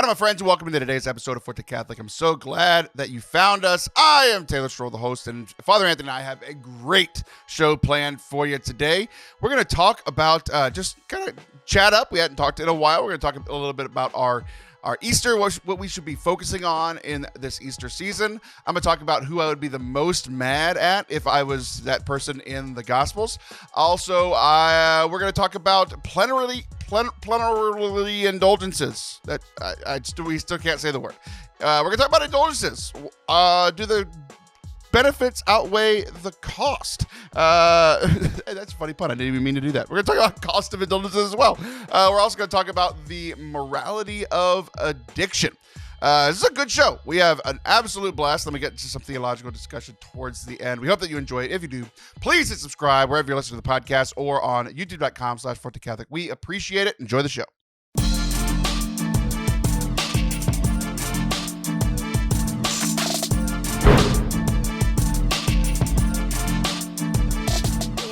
Hi, my friends, and welcome to today's episode of Forte Catholic. I'm so glad that you found us. I am Taylor Schroll, the host, and Father Anthony and I have a great show planned for you today. We're going to talk about, just kind of chat up. We hadn't talked in a while. We're going to talk a little bit about our Easter, what we should be focusing on in this Easter season. I'm going to talk about who I would be the most mad at if I was that person in the Gospels. Also, we're going to talk about plenary indulgences. That we still can't say the word. We're going to talk about indulgences. Do the benefits outweigh the cost? That's a funny pun. I didn't even mean to do that. We're going to talk about cost of indulgences as well. We're also going to talk about the morality of addiction. This is a good show. We have an absolute blast. Let me get into some theological discussion towards the end. We hope that you enjoy it. If you do, please hit subscribe wherever you're listening to the podcast or on youtube.com/ForteCatholic. We appreciate it. Enjoy the show.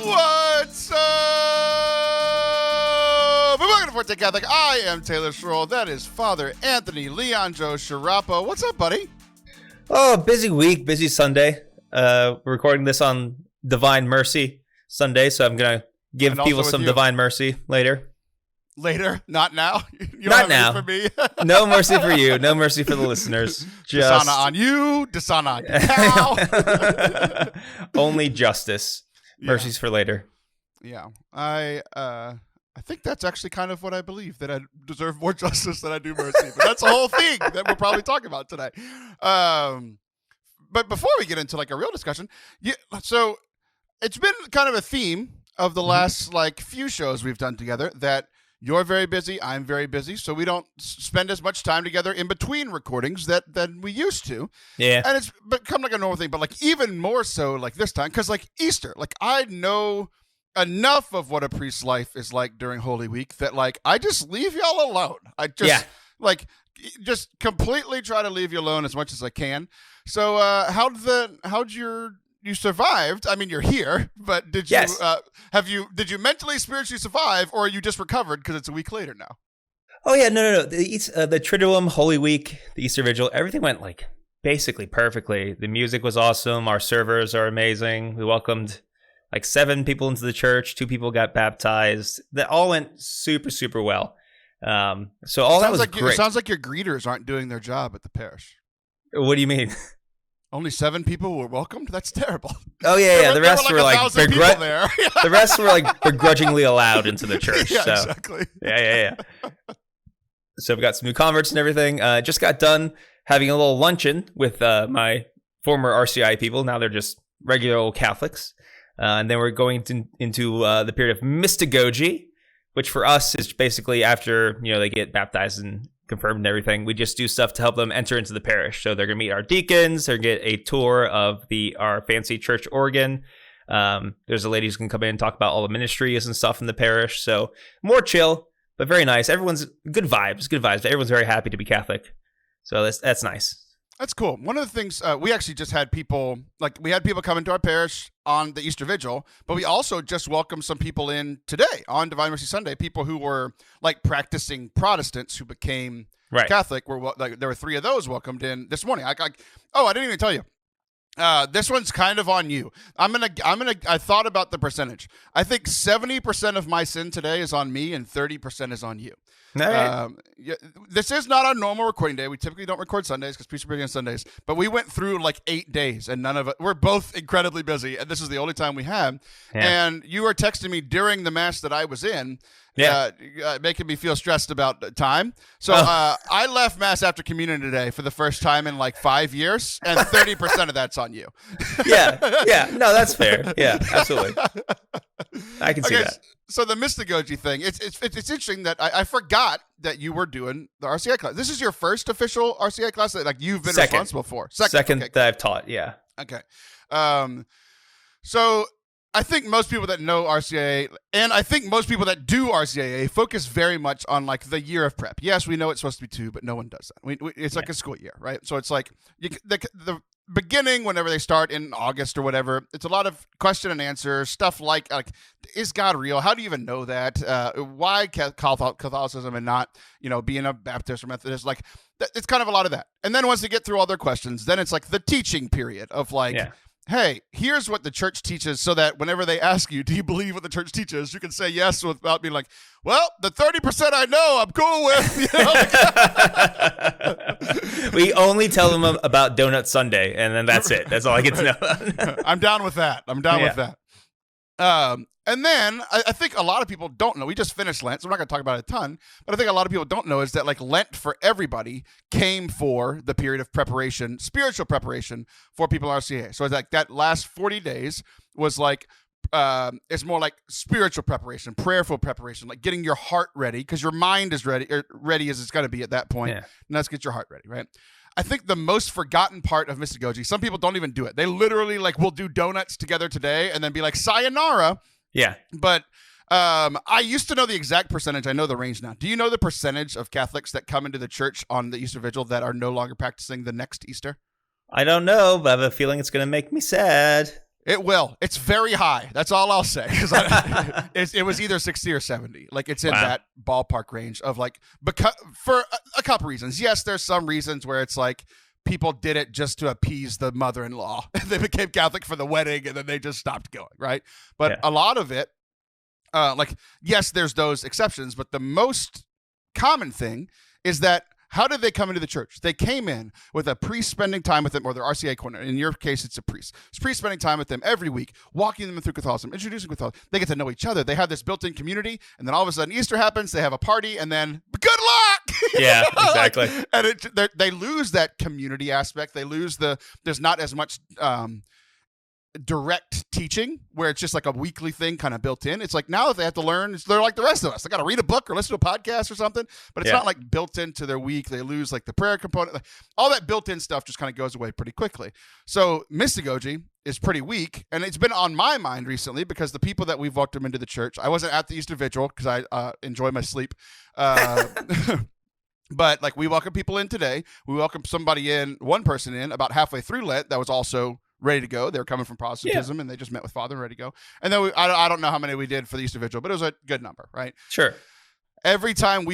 What's up? Welcome to Forte Catholic. I am Taylor Schroll. That is Father Anthony Leon Joe Sciarappa. What's up, buddy? Oh, busy week, busy Sunday. We're recording this on Divine Mercy Sunday, so I'm going to give people some Divine Mercy later. Later? Not now? You Not now. For me? No mercy for you. No mercy for the listeners. Dishonor on you. Dishonor on you. Only justice. Mercies for later. Yeah. I think that's actually kind of what I believe, that I deserve more justice than I do mercy. But that's a whole thing that we'll probably talk about today. But before we get into like a real discussion, so it's been kind of a theme of the last few shows we've done together that you're very busy, I'm very busy, so we don't spend as much time together in between recordings than we used to. Yeah. And it's become like a normal thing, but like even more so like this time, because like Easter, like I know enough of what a priest's life is like during Holy Week that like I just leave y'all alone. I just just completely try to leave you alone as much as I can. So you survived? I mean, you're here, but did you did you mentally, spiritually survive, or are you just recovered because it's a week later now? Oh yeah, no. The Triduum, Holy Week, the Easter Vigil, everything went like basically perfectly. The music was awesome. Our servers are amazing. We welcomed like 7 people into the church. 2 people got baptized. That all went super, super well. So all that was great. It sounds like your greeters aren't doing their job at the parish. What do you mean? Only 7 people were welcomed? That's terrible. Oh yeah. The rest were like there. The rest were like begrudgingly allowed into the church. Yeah, so. Exactly. Yeah. So we got some new converts and everything. Just got done having a little luncheon with my former RCI people. Now they're just regular old Catholics. And then we're going into the period of mystagogy, which for us is basically after they get baptized and confirmed and everything. We just do stuff to help them enter into the parish. So they're going to meet our deacons. They're going to get a tour of our fancy church organ. There's a lady who's going to come in and talk about all the ministries and stuff in the parish. So more chill, but very nice. Everyone's good vibes. Everyone's very happy to be Catholic. So that's nice. That's cool. One of the things we actually just had people come into our parish on the Easter Vigil, but we also just welcomed some people in today on Divine Mercy Sunday. People who were like practicing Protestants who became Catholic. There were 3 of those welcomed in this morning. I didn't even tell you. This one's kind of on you. I thought about the percentage. I think 70% of my sin today is on me and 30% is on you. Right. This is not our normal recording day. We typically don't record Sundays because priests are busy on Sundays, but we went through like 8 days and we're both incredibly busy. And this is the only time we have. Yeah. And you were texting me during the mass that I was in, making me feel stressed about time. So I left mass after communion today for the first time in like 5 years, and 30% of that's on you. Yeah. No, that's fair. Yeah, absolutely. I can see that. So the mystagogy thing, it's interesting that I forgot that you were doing the RCI class. This is your first official RCI class that like you've been responsible for. Second that I've taught. Yeah. Okay. So I think most people that know RCIA, and I think most people that do RCIA, focus very much on like the year of prep. Yes, we know it's supposed to be 2, but no one does that. It's like a school year, right? So it's like the beginning, whenever they start in August or whatever, it's a lot of question and answer stuff like is God real? How do you even know that? Why Catholicism and not being a Baptist or Methodist? Like it's kind of a lot of that. And then once they get through all their questions, then it's like the teaching period of like. Yeah. Hey, here's what the church teaches, so that whenever they ask you, do you believe what the church teaches, you can say yes without being like, well, the 30% I know I'm cool with. We only tell them about Donut Sunday, and then that's it. That's all I get to know. I'm down with that. With that. And then I think a lot of people don't know. We just finished Lent, so we're not going to talk about it a ton. But I think a lot of people don't know is that like Lent for everybody came for the period of preparation, spiritual preparation for people in RCA. So it's like that last 40 days was like, it's more like spiritual preparation, prayerful preparation, like getting your heart ready because your mind is ready as it's going to be at that point. Yeah. And let's get your heart ready, right? I think the most forgotten part of Mystagogy, some people don't even do it. They literally like will do donuts together today and then be like, sayonara. Yeah. But I used to know the exact percentage. I know the range now. Do you know the percentage of Catholics that come into the church on the Easter Vigil that are no longer practicing the next Easter? I don't know, but I have a feeling it's going to make me sad. It will. It's very high. That's all I'll say. It was either 60 or 70. Like it's in that ballpark range of like, because for a couple reasons. Yes, there's some reasons where it's like people did it just to appease the mother-in-law. They became Catholic for the wedding and then they just stopped going, right? But a lot of it, yes, there's those exceptions, but the most common thing is that how did they come into the church? They came in with a priest spending time with them, or their RCA corner. In your case, it's a priest. It's priest spending time with them every week, walking them through Catholicism, introducing Catholicism. They get to know each other. They have this built-in community, and then all of a sudden Easter happens. They have a party, and then good luck. Yeah, exactly. And they lose that community aspect. They lose there's not as much direct teaching where it's just like a weekly thing kind of built in. It's like now that they have to learn, they're like the rest of us. They got to read a book or listen to a podcast or something, but it's not like built into their week. They lose like the prayer component. Like, all that built-in stuff just kind of goes away pretty quickly. So Mystagogy is pretty weak, and it's been on my mind recently because the people that we've welcomed into the church, I wasn't at the Easter Vigil because I enjoy my sleep. But like we welcome people in today. We welcomed one person in about halfway through Lent that was also ready to go. They were coming from Protestantism and they just met with Father and ready to go. And then I don't know how many we did for the Easter Vigil, but it was a good number, right? Sure. Every time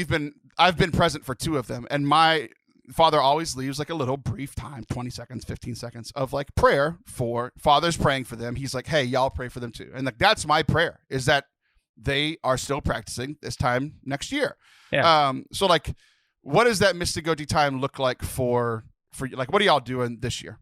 I've been present for 2 of them, and my Father always leaves like a little brief time, 20 seconds, 15 seconds of like prayer for Father's praying for them. He's like, hey, y'all pray for them too. And like, that's my prayer, is that they are still practicing this time next year. Yeah. So like, what does that Mystagogy time look like for you? Like, what are y'all doing this year?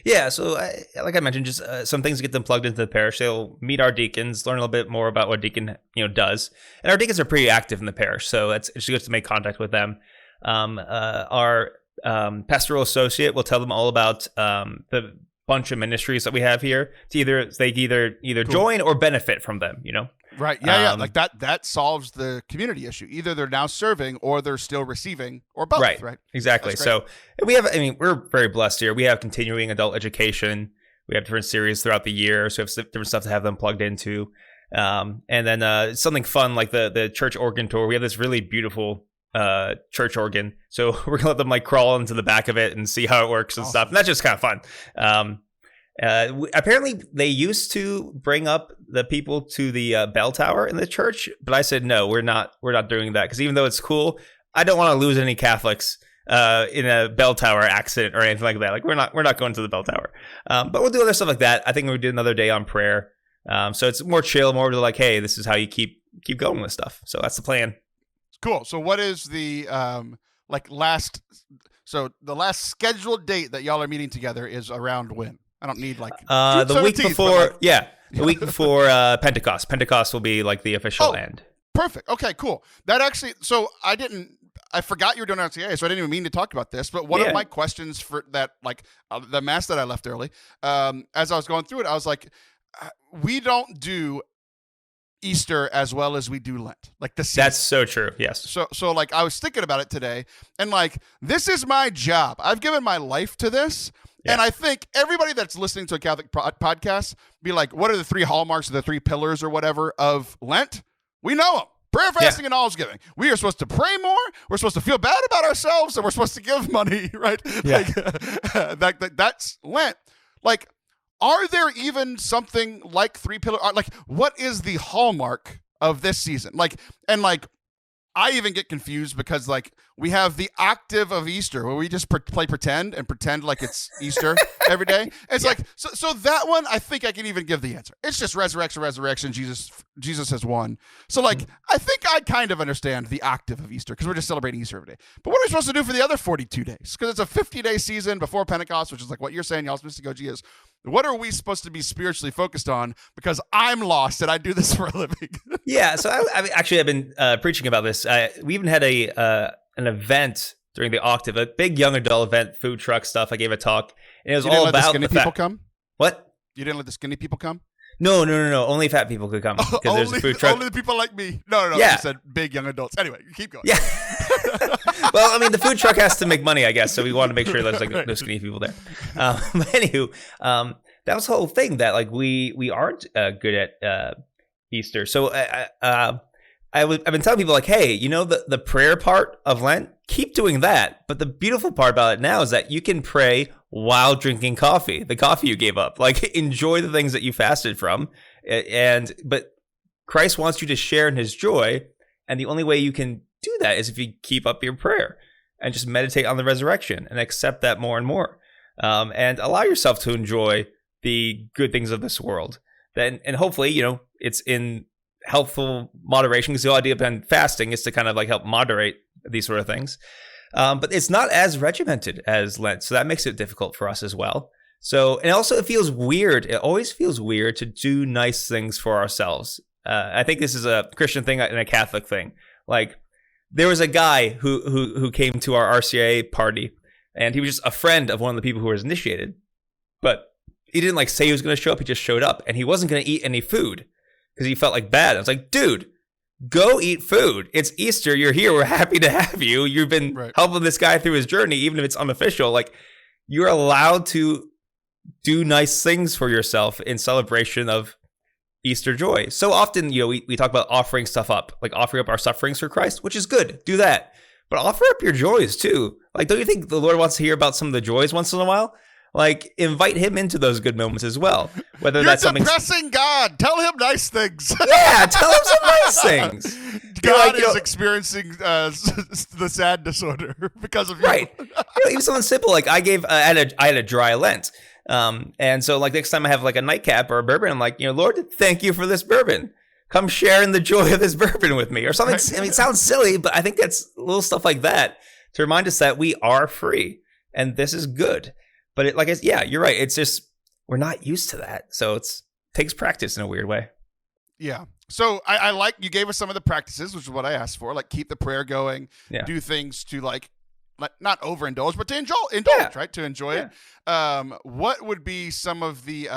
Yeah, so like I mentioned, just some things to get them plugged into the parish. They'll meet our deacons, learn a little bit more about what a deacon does, and our deacons are pretty active in the parish, so it's good to make contact with them. Our pastoral associate will tell them all about the bunch of ministries that we have here. They either cool. join or benefit from them. Right. Yeah. Like that solves the community issue. Either they're now serving or they're still receiving, or both. Right. Exactly. So we're very blessed here. We have continuing adult education. We have different series throughout the year. So we have different stuff to have them plugged into. And then something fun like the church organ tour. We have this really beautiful church organ. So we're gonna let them like crawl into the back of it and see how it works and stuff. And that's just kind of fun. Apparently they used to bring up the people to the bell tower in the church, but I said no, we're not doing that, because even though it's cool, I don't want to lose any Catholics in a bell tower accident or anything like that. Like we're not going to the bell tower, but we'll do other stuff like that. I think we'll do another day on prayer, so it's more chill, more to like, hey, this is how you keep going with stuff. So that's the plan. Cool. So what is the last scheduled date that y'all are meeting together is around when? I don't need like the week before. The week before Pentecost. Pentecost will be like the official end. Perfect. Okay, cool. That actually. So I forgot you were doing RCA, so I didn't even mean to talk about this. But one of my questions for that, like the mass that I left early, as I was going through it, I was like, we don't do Easter as well as we do Lent. Like the season. That's so true. Yes. So like I was thinking about it today, and like this is my job. I've given my life to this. And I think everybody that's listening to a Catholic podcast be like, what are the 3 hallmarks or the 3 pillars or whatever of Lent? We know them. Prayer, fasting, and almsgiving. We are supposed to pray more. We're supposed to feel bad about ourselves, and we're supposed to give money, right? Yeah. Like, that's Lent. Like, are there even something like 3 pillars? Like, what is the hallmark of this season? Like, I even get confused because, like, we have the octave of Easter where we just play pretend like it's Easter every day. It's like, so that one, I think I can even give the answer. It's just resurrection. Jesus has won. So, like, I think I kind of understand the octave of Easter because we're just celebrating Easter every day. But what are we supposed to do for the other 42 days? Because it's a 50-day season before Pentecost, which is like what you're saying. Y'all supposed to go, Jesus. What are we supposed to be spiritually focused on? Because I'm lost and I do this for a living. Yeah. So I've been preaching about this. We even had an event during the octave, a big young adult event, food truck stuff. I gave a talk, and it was all about the skinny people come. What? You didn't let the skinny people come? No. Only fat people could come because there's a food truck. Only the people like me. No. Yeah. You said big young adults. Anyway, keep going. Yeah. Well, I mean, the food truck has to make money, I guess. So we want to make sure there's like no skinny people there. But anywho, that was the whole thing that like we aren't good at Easter. So I've been telling people like, hey, you know, the prayer part of Lent, keep doing that. But the beautiful part about it now is that you can pray while drinking coffee, the coffee you gave up. Like, enjoy the things that you fasted from. But Christ wants you to share in his joy. And the only way you can do that is if you keep up your prayer and just meditate on the resurrection and accept that more and more. And allow yourself to enjoy the good things of this world. And hopefully, you know, it's in helpful moderation, because the idea behind fasting is to kind of like help moderate these sort of things. But it's not as regimented as Lent, so that makes it difficult for us as well. So, and also it feels weird. It always feels weird to do nice things for ourselves. I think this is a Christian thing and a Catholic thing. Like, there was a guy who came to our RCIA party, and he was just a friend of one of the people who was initiated. But he didn't like say he was going to show up. He just showed up, and he wasn't going to eat any food because he felt like bad. I was like, dude, go eat food. It's Easter. You're here. We're happy to have you. You've been helping this guy through his journey, even if it's unofficial. Like, you're allowed to do nice things for yourself in celebration of Easter joy. So often, you know, we talk about offering stuff up, like offering up our sufferings for Christ, which is good. Do that. But offer up your joys too. Like, don't you think the Lord wants to hear about some of the joys once in a while? Like, invite him into those good moments as well. Whether You're that's something depressing God. Tell him nice things. Yeah, tell him some nice things. God is experiencing the sad disorder because of you. Right. You know, even something simple like I had a dry Lent. And so like next time I have like a nightcap or a bourbon, I'm like, you know, Lord, thank you for this bourbon. Come share in the joy of this bourbon with me or something. I mean, it sounds silly, but I think that's little stuff like that to remind us that we are free and this is good. But yeah, you're right. It's just, we're not used to that. So it takes practice in a weird way. Yeah. So I like, you gave us some of the practices, which is what I asked for. Like, keep the prayer going, do things to like not overindulge, but to indulge, right? To enjoy it. What would be some of the,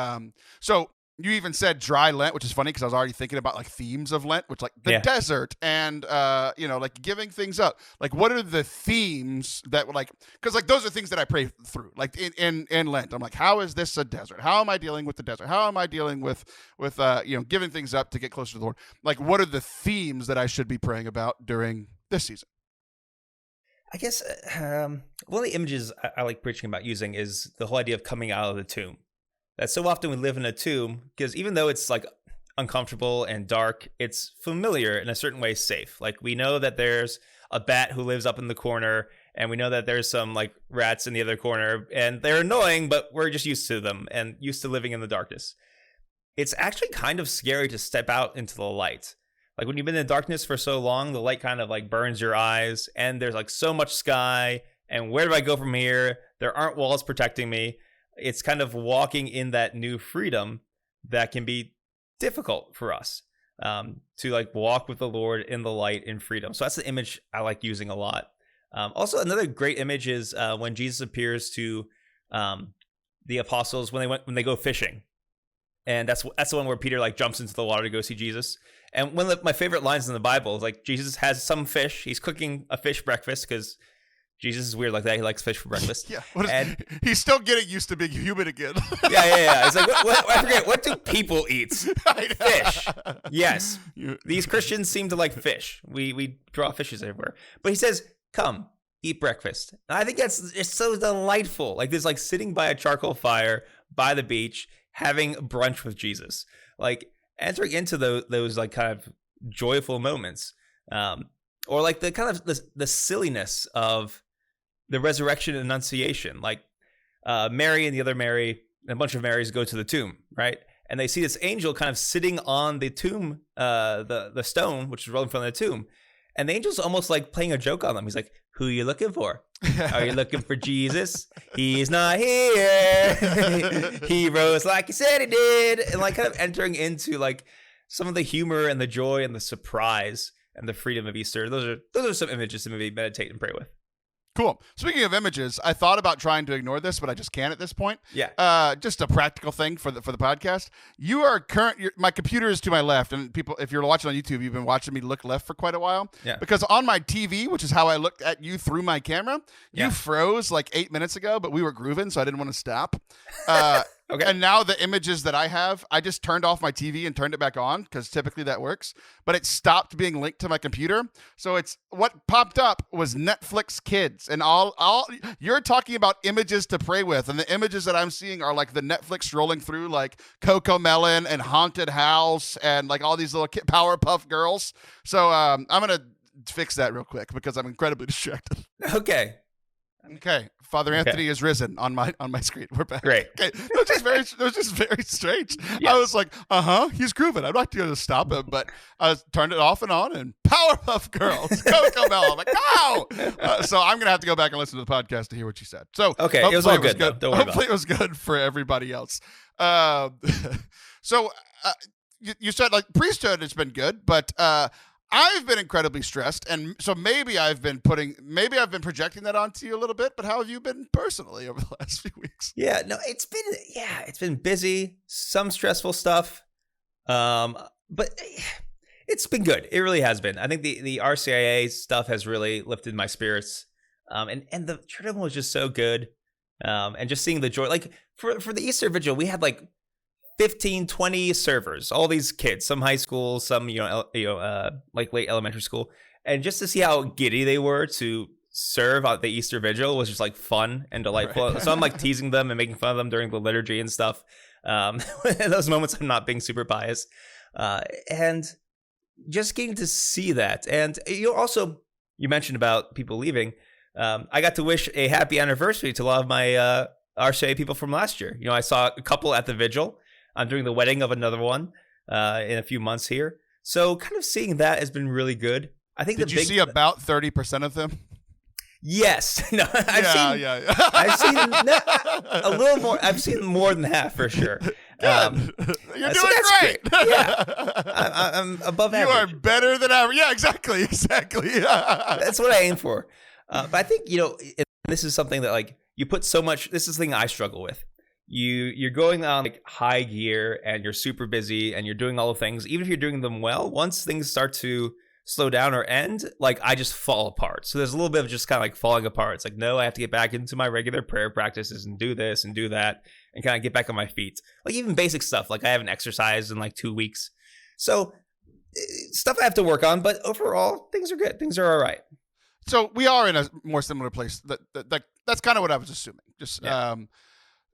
so you even said dry Lent, which is funny because I was already thinking about like themes of Lent, which like the desert and, you know, like giving things up. Like, what are the themes that like, because like those are things that I pray through. Like in Lent, I'm like, how is this a desert? How am I dealing with the desert? How am I dealing with you know, giving things up to get closer to the Lord? Like, what are the themes that I should be praying about during this season? I guess one of the images I like preaching about using is the whole idea of coming out of the tomb. That so often we live in a tomb because even though it's like uncomfortable and dark, it's familiar in a certain way, safe. Like, we know that there's a bat who lives up in the corner, and we know that there's some like rats in the other corner, and they're annoying, but we're just used to them and used to living in the darkness. It's actually kind of scary to step out into the light. Like, when you've been in darkness for so long, the light kind of like burns your eyes, and there's like so much sky, and where do I go from here? There aren't walls protecting me. It's kind of walking in that new freedom that can be difficult for us to like walk with the Lord in the light in freedom. So that's the image I like using a lot. Also, another great image is when Jesus appears to the apostles when they go fishing. And that's the one where Peter like jumps into the water to go see Jesus. And one of my favorite lines in the Bible is like, Jesus has some fish. He's cooking a fish breakfast because Jesus is weird like that. He likes fish for breakfast. Yeah, he's still getting used to being human again. Yeah. It's like, I forget, what do people eat? Fish. Yes. These Christians seem to like fish. We draw fishes everywhere. But he says, come, eat breakfast. And I think it's so delightful. Like this, like sitting by a charcoal fire by the beach, having brunch with Jesus. Like entering into those like kind of joyful moments. Or like the kind of the silliness of the resurrection annunciation. Like Mary and the other Mary and a bunch of Marys go to the tomb, right? And they see this angel kind of sitting on the tomb, the stone, which is rolling from the tomb. And the angel's almost like playing a joke on them. He's like, who are you looking for? Are you looking for Jesus? He's not here. He rose like he said he did. And like kind of entering into like some of the humor and the joy and the surprise and the freedom of Easter. Those are some images to maybe meditate and pray with. Cool. Speaking of images, I thought about trying to ignore this, but I just can't at this point. Yeah. Just a practical thing for the podcast. My computer is to my left, and people, if you're watching on YouTube, you've been watching me look left for quite a while. Yeah. Because on my TV, which is how I looked at you through my camera, you froze like 8 minutes ago, but we were grooving, so I didn't want to stop. Okay. And now the images that I have, I just turned off my TV and turned it back on because typically that works. But it stopped being linked to my computer. So it's what popped up was Netflix Kids. And all you're talking about images to pray with. And the images that I'm seeing are like the Netflix rolling through like Coco Melon and Haunted House and like all these little Powerpuff Girls. So I'm going to fix that real quick because I'm incredibly distracted. Okay. Father Anthony is risen on my screen. We're back. Great. Okay. It was just very strange. Yes. I was like, he's grooving. I'm not going to stop him, but I turned it off and on, and Powerpuff Girls, Coco Melon. I'm like, no. So I'm going to have to go back and listen to the podcast to hear what you said. So okay, it was all good. Hopefully it was good for everybody else. So you said like priesthood has been good, but I've been incredibly stressed, and so maybe I've been projecting that onto you a little bit, but how have you been personally over the last few weeks? Yeah, no, it's been busy, some stressful stuff, but it's been good. It really has been. I think the RCIA stuff has really lifted my spirits, and the church was just so good, and just seeing the joy. Like for the Easter Vigil, we had like 15, 20 servers, all these kids, some high school, some, like late elementary school. And just to see how giddy they were to serve at the Easter Vigil was just like fun and delightful. Right. So I'm like teasing them and making fun of them during the liturgy and stuff. In those moments, I'm not being super biased. And just getting to see that. And you mentioned about people leaving. I got to wish a happy anniversary to a lot of my RCA people from last year. I saw a couple at the Vigil. I'm doing the wedding of another one in a few months here. So kind of seeing that has been really good. I think Did you see about 30% of them? Yes. No, I've seen a little more. I've seen more than half for sure. You're doing great. Yeah. I'm above average. You are better than average. Yeah, exactly. That's what I aim for. But I think, this is something that like you put so much, this is the thing I struggle with. You're going on like high gear and you're super busy and you're doing all the things. Even if you're doing them well, once things start to slow down or end, like I just fall apart. So there's a little bit of just kind of like falling apart. It's like, no, I have to get back into my regular prayer practices and do this and do that and kind of get back on my feet. Like even basic stuff. Like I haven't exercised in like 2 weeks. So stuff I have to work on, but overall things are good. Things are all right. So we are in a more similar place. That's kind of what I was assuming.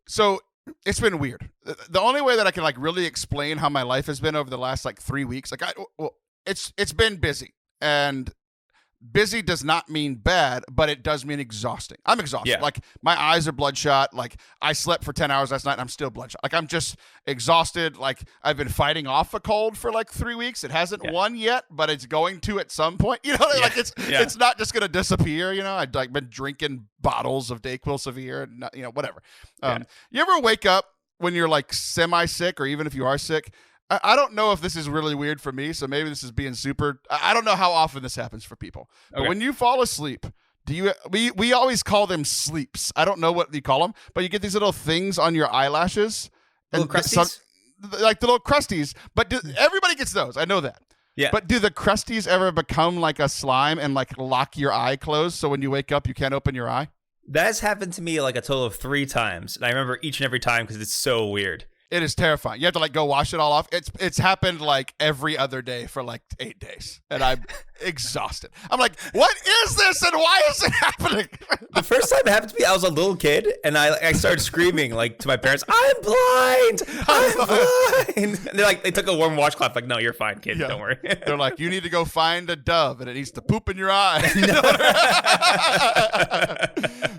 So it's been weird. The only way that I can like really explain how my life has been over the last like 3 weeks, it's been busy, and busy does not mean bad, but it does mean exhausting. I'm exhausted. Yeah. Like my eyes are bloodshot. Like I slept for 10 hours last night and I'm still bloodshot. Like I'm just exhausted. Like I've been fighting off a cold for like 3 weeks. It hasn't won yet, but it's going to at some point. Like it's not just going to disappear. I'd like been drinking bottles of DayQuil Severe and whatever. You ever wake up when you're like semi-sick, or even if you are sick? I don't know if this is really weird for me, so maybe this is being super. I don't know how often this happens for people. But when you fall asleep, we always call them sleeps. I don't know what you call them, but you get these little things on your eyelashes. Little crusties? Like the little crusties. But everybody gets those. I know that. Yeah. But do the crusties ever become like a slime and like lock your eye closed so when you wake up you can't open your eye? That has happened to me like a total of 3 times. And I remember each and every time because it's so weird. It is terrifying. You have to like go wash it all off. It's happened like every other day for like 8 days, and I'm exhausted. I'm like, what is this, and why is it happening? The first time it happened to me, I was a little kid, and I started screaming like to my parents, "I'm blind! I'm blind!" And they're like, they took a warm washcloth, like, "No, you're fine, kid. Yeah. Don't worry." They're like, you need to go find a dove, and it needs to poop in your eye.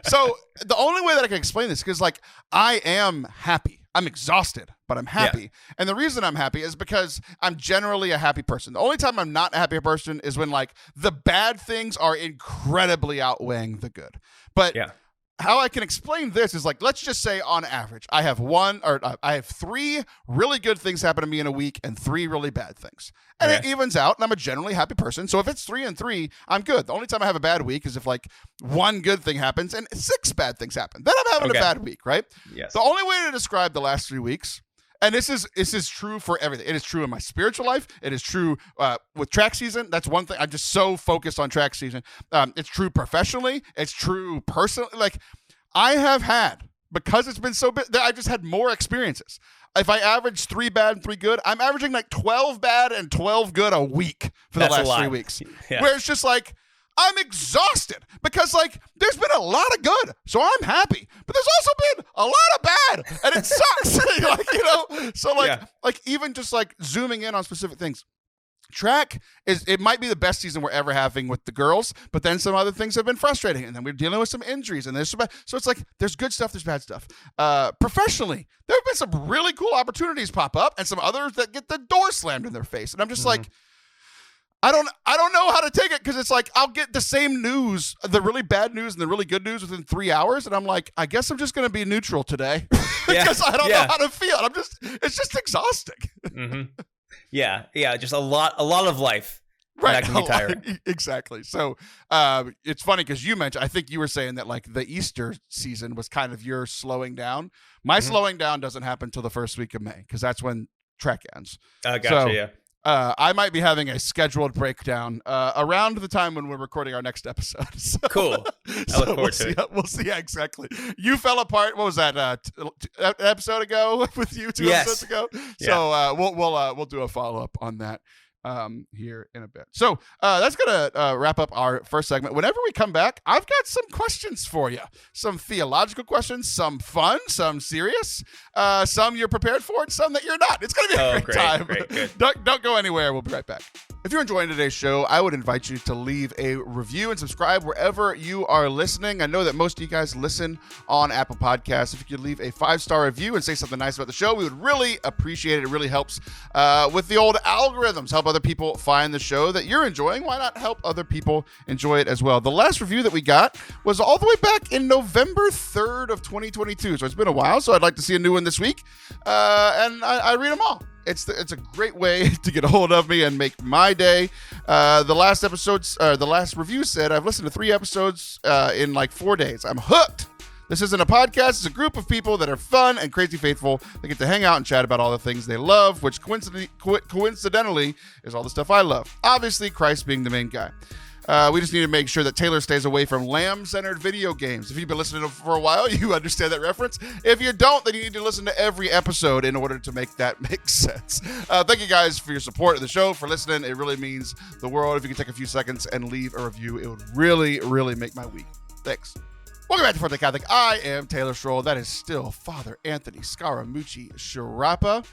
So the only way that I can explain this, because like I am happy. I'm exhausted, but I'm happy. Yeah. And the reason I'm happy is because I'm generally a happy person. The only time I'm not a happy person is when like the bad things are incredibly outweighing the good. But how I can explain this is like, let's just say on average, I have 3 really good things happen to me in a week and 3 really bad things. And it evens out, and I'm a generally happy person. So if it's 3 and 3, I'm good. The only time I have a bad week is if like 1 good thing happens and 6 bad things happen. Then I'm having a bad week, right? Yes. The only way to describe the last 3 weeks, and this is true for everything. It is true in my spiritual life. It is true with track season. That's one thing. I'm just so focused on track season. It's true professionally. It's true personally. Like I have had, because it's been so big, I've just had more experiences. If I average 3 bad and 3 good, I'm averaging like 12 bad and 12 good a week for the last 3 weeks. Yeah. Where it's just like, I'm exhausted because like there's been a lot of good, so I'm happy. But there's also been a lot of bad, and it sucks. Like, so like even just like zooming in on specific things. Track it might be the best season we're ever having with the girls, but then some other things have been frustrating, and then we're dealing with some injuries, and there's some bad. So it's like there's good stuff, there's bad stuff. Professionally, there have been some really cool opportunities pop up, and some others that get the door slammed in their face, and I'm just like, I don't know how to take it, because it's like I'll get the same news, the really bad news and the really good news within 3 hours, and I'm like, I guess I'm just going to be neutral today because I don't know how to feel. It's just exhausting. Mm-hmm. Yeah, just a lot of life. Right, that can be tiring. Exactly. So it's funny because you mentioned, I think you were saying that like the Easter season was kind of your slowing down. My slowing down doesn't happen till the first week of May, because that's when track ends. Gotcha. So, yeah. I might be having a scheduled breakdown around the time when we're recording our next episode. So, cool. I look forward to it. We'll see. Yeah, exactly. You fell apart. What was that? An episode ago with you? 2 episodes ago. Yeah. So we'll do a follow up on that here in a bit. So that's gonna wrap up our first segment. Whenever we come back, I've got some questions for you. Some theological questions, some fun, some serious, some you're prepared for, and some that you're not. It's gonna be a great time. Great, good. Don't go anywhere. We'll be right back. If you're enjoying today's show, I would invite you to leave a review and subscribe wherever you are listening. I know that most of you guys listen on Apple Podcasts. If you could leave a 5-star review and say something nice about the show, we would really appreciate it. It really helps with the old algorithms, help other people find the show that you're enjoying. Why not help other people enjoy it as well? The last review that we got was all the way back in November 3rd of 2022. So it's been a while. So I'd like to see a new one this week. And I read them all. It's a great way to get a hold of me and make my day. The last review said, I've listened to 3 episodes in like 4 days. I'm hooked. This isn't a podcast. It's a group of people that are fun and crazy faithful. They get to hang out and chat about all the things they love, which coincidentally is all the stuff I love. Obviously, Christ being the main guy. We just need to make sure that Taylor stays away from lamb-centered video games. If you've been listening for a while, you understand that reference. If you don't, then you need to listen to every episode in order to make that make sense. Thank you guys for your support of the show, for listening. It really means the world. If you can take a few seconds and leave a review, it would really, really make my week. Thanks. Welcome back to Forte Catholic. I am Taylor Schroll. That is still Father Anthony Scaramucci Sciarappa.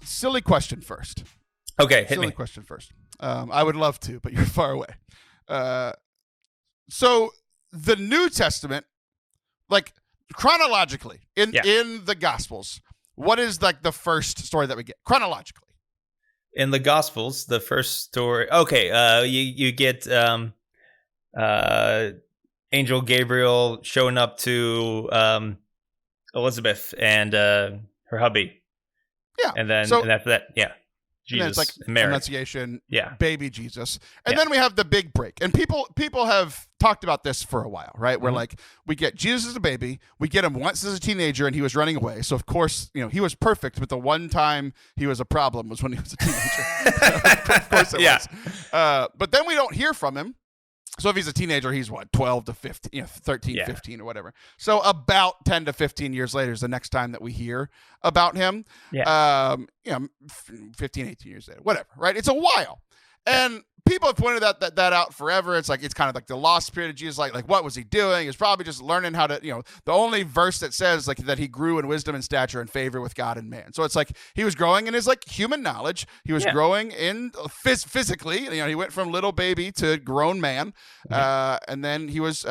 Silly question first. Okay, hit Silly me. question first. I would love to, but you're far away. So the New Testament, like chronologically in the Gospels, what is like the first story that we get chronologically? In the Gospels, the first story. Okay, you get Angel Gabriel showing up to Elizabeth and her hubby. Yeah, and then and after that, yeah. Jesus, and it's like Mary. Annunciation, Yeah. baby Jesus. And then we have the big break. And people have talked about this for a while, right? Where like we get Jesus as a baby, we get him once as a teenager and he was running away. So of course, he was perfect, but the one time he was a problem was when he was a teenager. Of course it was. But then we don't hear from him. So if he's a teenager, he's what, 12 to 15, 13, 15 or whatever. So about 10 to 15 years later is the next time that we hear about him. 15, 18 years later, whatever, right? It's a while. And people have pointed that out forever. It's like, it's kind of like the lost period of Jesus. Like what was he doing? He's probably just learning how to, the only verse that says like that he grew in wisdom and stature and favor with God and man. So it's like he was growing in his like human knowledge. He was growing in physically. He went from little baby to grown man, and then he was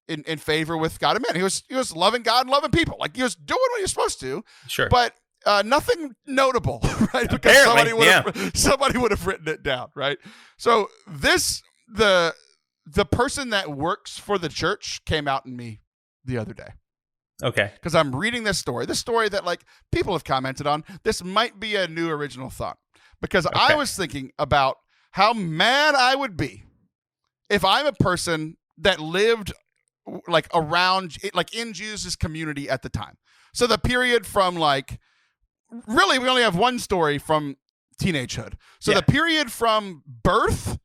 in favor with God and man. He was loving God and loving people. Like he was doing what he was supposed to. Sure, but. Nothing notable, right? Because somebody would have written it down, right? So the person that works for the church came out in me the other day. Okay. Because I'm reading this story that like people have commented on. This might be a new original thought. Because I was thinking about how mad I would be if I'm a person that lived like around, like in Jesus' community at the time. So the period from like, really, we only have one story from teenagehood. So the period from birth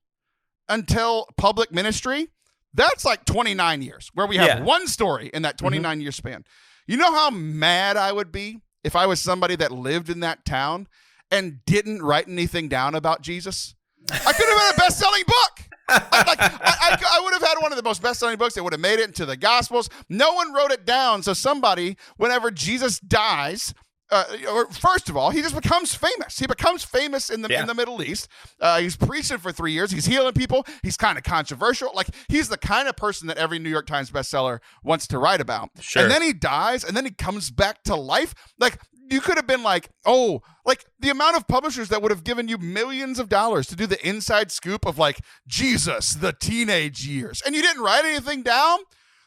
until public ministry, that's like 29 years, where we have one story in that 29-year span. You know how mad I would be if I was somebody that lived in that town and didn't write anything down about Jesus? I could have had a best-selling book. I would have had one of the most best-selling books. It would have made it into the Gospels. No one wrote it down. So somebody, whenever Jesus dies... first of all, he just becomes famous. He becomes famous in the Middle East. He's preaching for 3 years. He's healing people. He's kind of controversial. Like he's the kind of person that every New York Times bestseller wants to write about. Sure. And then he dies, and then he comes back to life. Like you could have been like, like the amount of publishers that would have given you millions of dollars to do the inside scoop of like Jesus, the teenage years, and you didn't write anything down.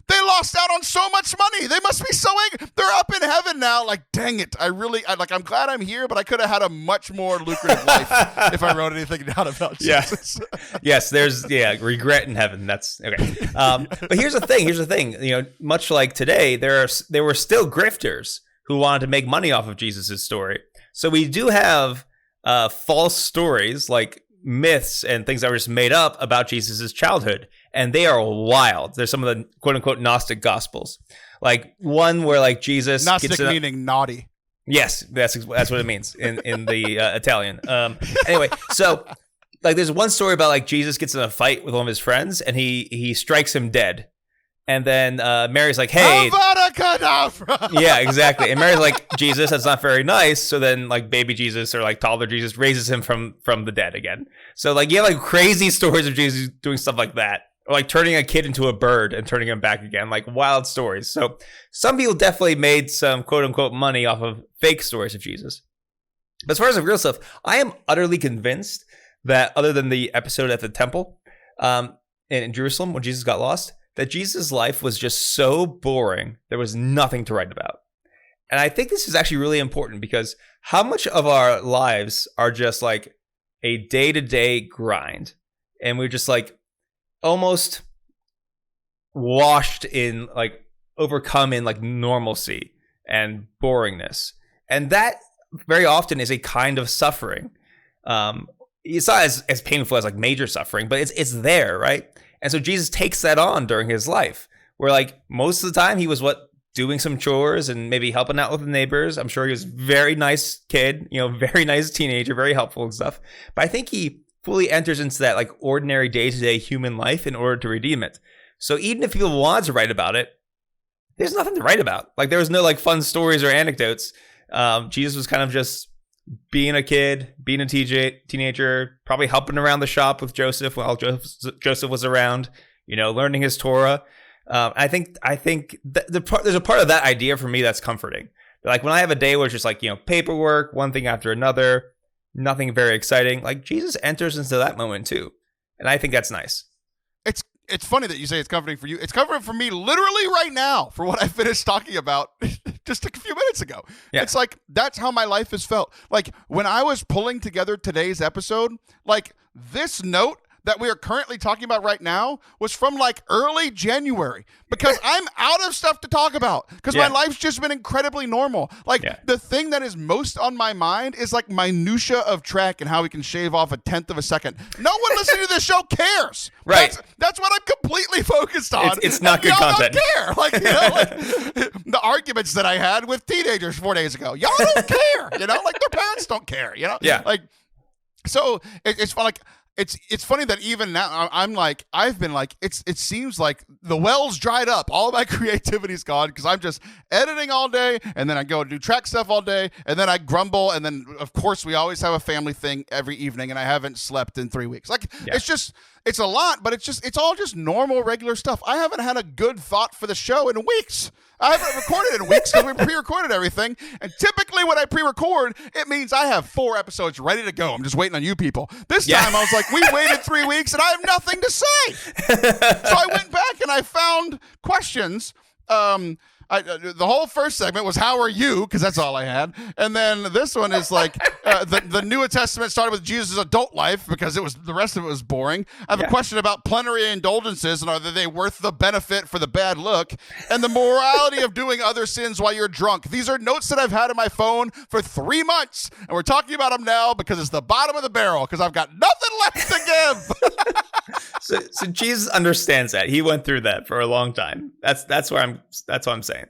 They lost out on so much money. They must be so angry. They're up in heaven now. Like, dang it. I'm glad I'm here, but I could have had a much more lucrative life if I wrote anything down about Jesus. Yes, there's regret in heaven. That's okay. But here's the thing. Much like today, there were still grifters who wanted to make money off of Jesus's story. So we do have false stories like myths and things that were just made up about Jesus's childhood. And they are wild. There's some of the quote unquote Gnostic gospels, like one where like Jesus Gnostic meaning naughty. Yes, that's what it means in the Italian. Anyway, so like there's one story about like Jesus gets in a fight with one of his friends and he strikes him dead. And then Mary's like, hey. Avada Kedavra! Yeah, exactly. And Mary's like, Jesus, that's not very nice. So then like baby Jesus or like toddler Jesus raises him from the dead again. So like you have like crazy stories of Jesus doing stuff like that. Or like turning a kid into a bird and turning him back again. Like wild stories. So some people definitely made some quote unquote money off of fake stories of Jesus. But as far as the real stuff, I am utterly convinced that other than the episode at the temple in Jerusalem when Jesus got lost, that Jesus' life was just so boring, there was nothing to write about. And I think this is actually really important because how much of our lives are just like a day-to-day grind? And we're just like almost washed in like overcome in like normalcy and boringness. And that very often is a kind of suffering. It's not as painful as like major suffering, but it's there, right? And so Jesus takes that on during his life, where like most of the time he was doing some chores and maybe helping out with the neighbors. I'm sure he was a very nice kid, very nice teenager, very helpful and stuff. But I think he fully enters into that like ordinary day-to-day human life in order to redeem it. So even if people wanted to write about it, there's nothing to write about. Like there was no like fun stories or anecdotes. Jesus was kind of just being a kid, being a teenager, probably helping around the shop with Joseph while Joseph was around, learning his Torah. I think there's a part of that idea for me that's comforting. Like when I have a day where it's just like, paperwork, one thing after another, nothing very exciting, like Jesus enters into that moment too. And I think that's nice. It's funny that you say it's comforting for you. It's comforting for me literally right now for what I finished talking about just a few minutes ago. Yeah. It's like, that's how my life has felt. Like, when I was pulling together today's episode, like, this note that we are currently talking about right now was from like early January, because I'm out of stuff to talk about, because my life's just been incredibly normal. Like, the thing that is most on my mind is like minutia of track and how we can shave off 1/10 of a second. No one listening to this show cares. Right. That's what I'm completely focused on. It's not good content. Don't care. Like, like the arguments that I had with teenagers 4 days ago. Y'all don't care. Like their parents don't care. Yeah. Like, so it's fun. Like, it's funny that even now I've been like, it seems like the well's dried up. All of my creativity's gone, because I'm just editing all day, and then I go do track stuff all day, and then I grumble, and then of course we always have a family thing every evening, and I haven't slept in 3 weeks. Like, it's a lot, but it's all just normal, regular stuff. I haven't had a good thought for the show in weeks. I haven't recorded in weeks because we pre-recorded everything. And typically when I pre-record, it means I have 4 episodes ready to go. I'm just waiting on you people. This time I was like, we waited 3 weeks and I have nothing to say. So I went back and I found questions. The whole first segment was, how are you? Because that's all I had. And then this one is like, the New Testament started with Jesus' adult life, because the rest of it was boring. I have a question about plenary indulgences, and are they worth the benefit for the bad look? And the morality of doing other sins while you're drunk. These are notes that I've had in my phone for 3 months, and we're talking about them now because it's the bottom of the barrel, because I've got nothing left to give. So Jesus understands that. He went through that for a long time. That's what I'm saying.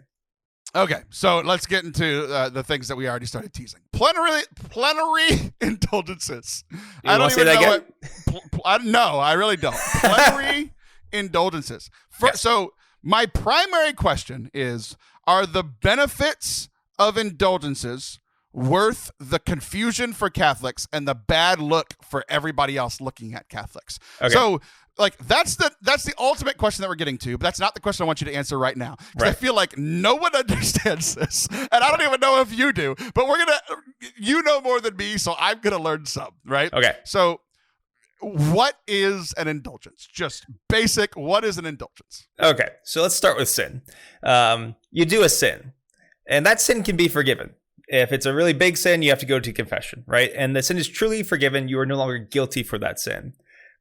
Okay, so let's get into the things that we already started teasing. Plenary indulgences. I don't even know what. No, I really don't. Plenary indulgences. So my primary question is: are the benefits of indulgences worth the confusion for Catholics and the bad look for everybody else looking at Catholics? Okay. So, like, that's the ultimate question that we're getting to, but that's not the question I want you to answer right now. Right. I feel like no one understands this, and I don't even know if you do, but you know more than me, so I'm gonna learn some, right? Okay. So, what is an indulgence? Just basic, what is an indulgence? Okay, so let's start with sin. You do a sin, and that sin can be forgiven. If it's a really big sin, you have to go to confession, right? And the sin is truly forgiven. You are no longer guilty for that sin.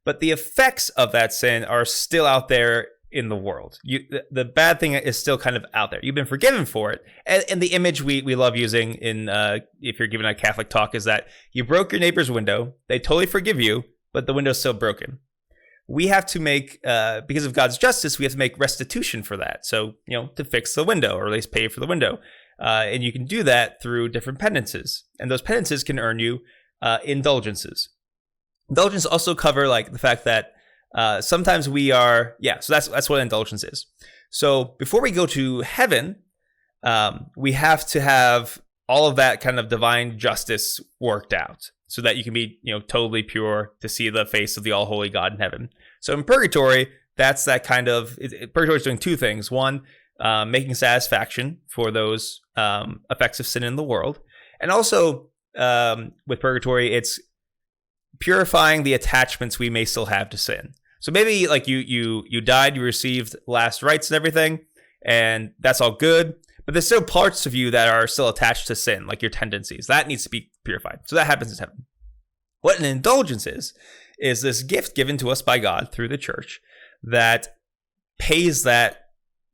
But the effects of that sin are still out there in the world. The bad thing is still kind of out there. You've been forgiven for it. And the image we love using in if you're giving a Catholic talk is that you broke your neighbor's window. They totally forgive you, but the window's still broken. We have to make, because of God's justice, we have to make restitution for that. So, to fix the window, or at least pay for the window. And you can do that through different penances. And those penances can earn you indulgences. Indulgences also cover like the fact that sometimes we are, so that's what an indulgence is. So before we go to heaven, we have to have all of that kind of divine justice worked out so that you can be, totally pure to see the face of the all-holy God in heaven. So in purgatory, that's that kind of, purgatory is doing 2 things. One, making satisfaction for those effects of sin in the world. And also with purgatory, it's purifying the attachments we may still have to sin. So maybe like you died, you received last rites and everything, and that's all good, but there's still parts of you that are still attached to sin, like your tendencies. That needs to be purified. So that happens in heaven. What an indulgence is this gift given to us by God through the church that pays that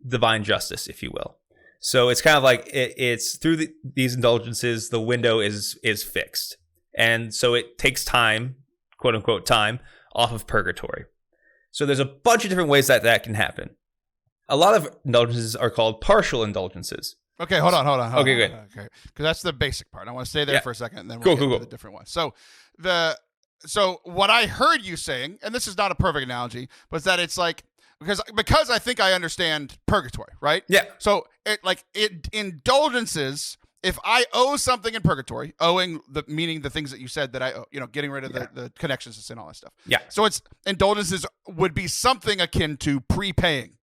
divine justice, if you will. So it's kind of like it's through these indulgences, the window is fixed. And so it takes time, quote unquote, time off of purgatory. So there's a bunch of different ways that can happen. A lot of indulgences are called partial indulgences. Okay, hold on. Okay, good. Okay, because that's the basic part. I want to stay there for a second, and then we'll get to the different ones. So what I heard you saying, and this is not a perfect analogy, was that it's like, because I think I understand purgatory, right? Yeah. So indulgences. If I owe something in purgatory, meaning the things that you said that I owe, getting rid of the connections to sin, all that stuff. Yeah. So indulgences would be something akin to prepaying.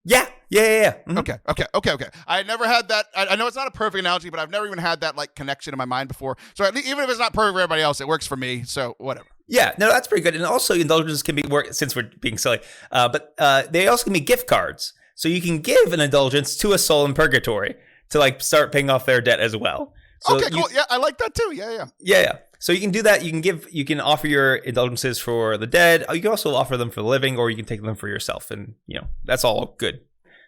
Yeah. Mm-hmm. Okay. I never had that. I know it's not a perfect analogy, but I've never even had that like connection in my mind before. So even if it's not perfect for everybody else, it works for me. So whatever. Yeah, no, that's pretty good. And also indulgences can be since we're being silly, but they also can be gift cards. So you can give an indulgence to a soul in purgatory to like start paying off their debt as well. So okay, cool. Yeah, I like that too. Yeah. Yeah. So you can do that. You can offer your indulgences for the dead. You can also offer them for the living, or you can take them for yourself. And, that's all good.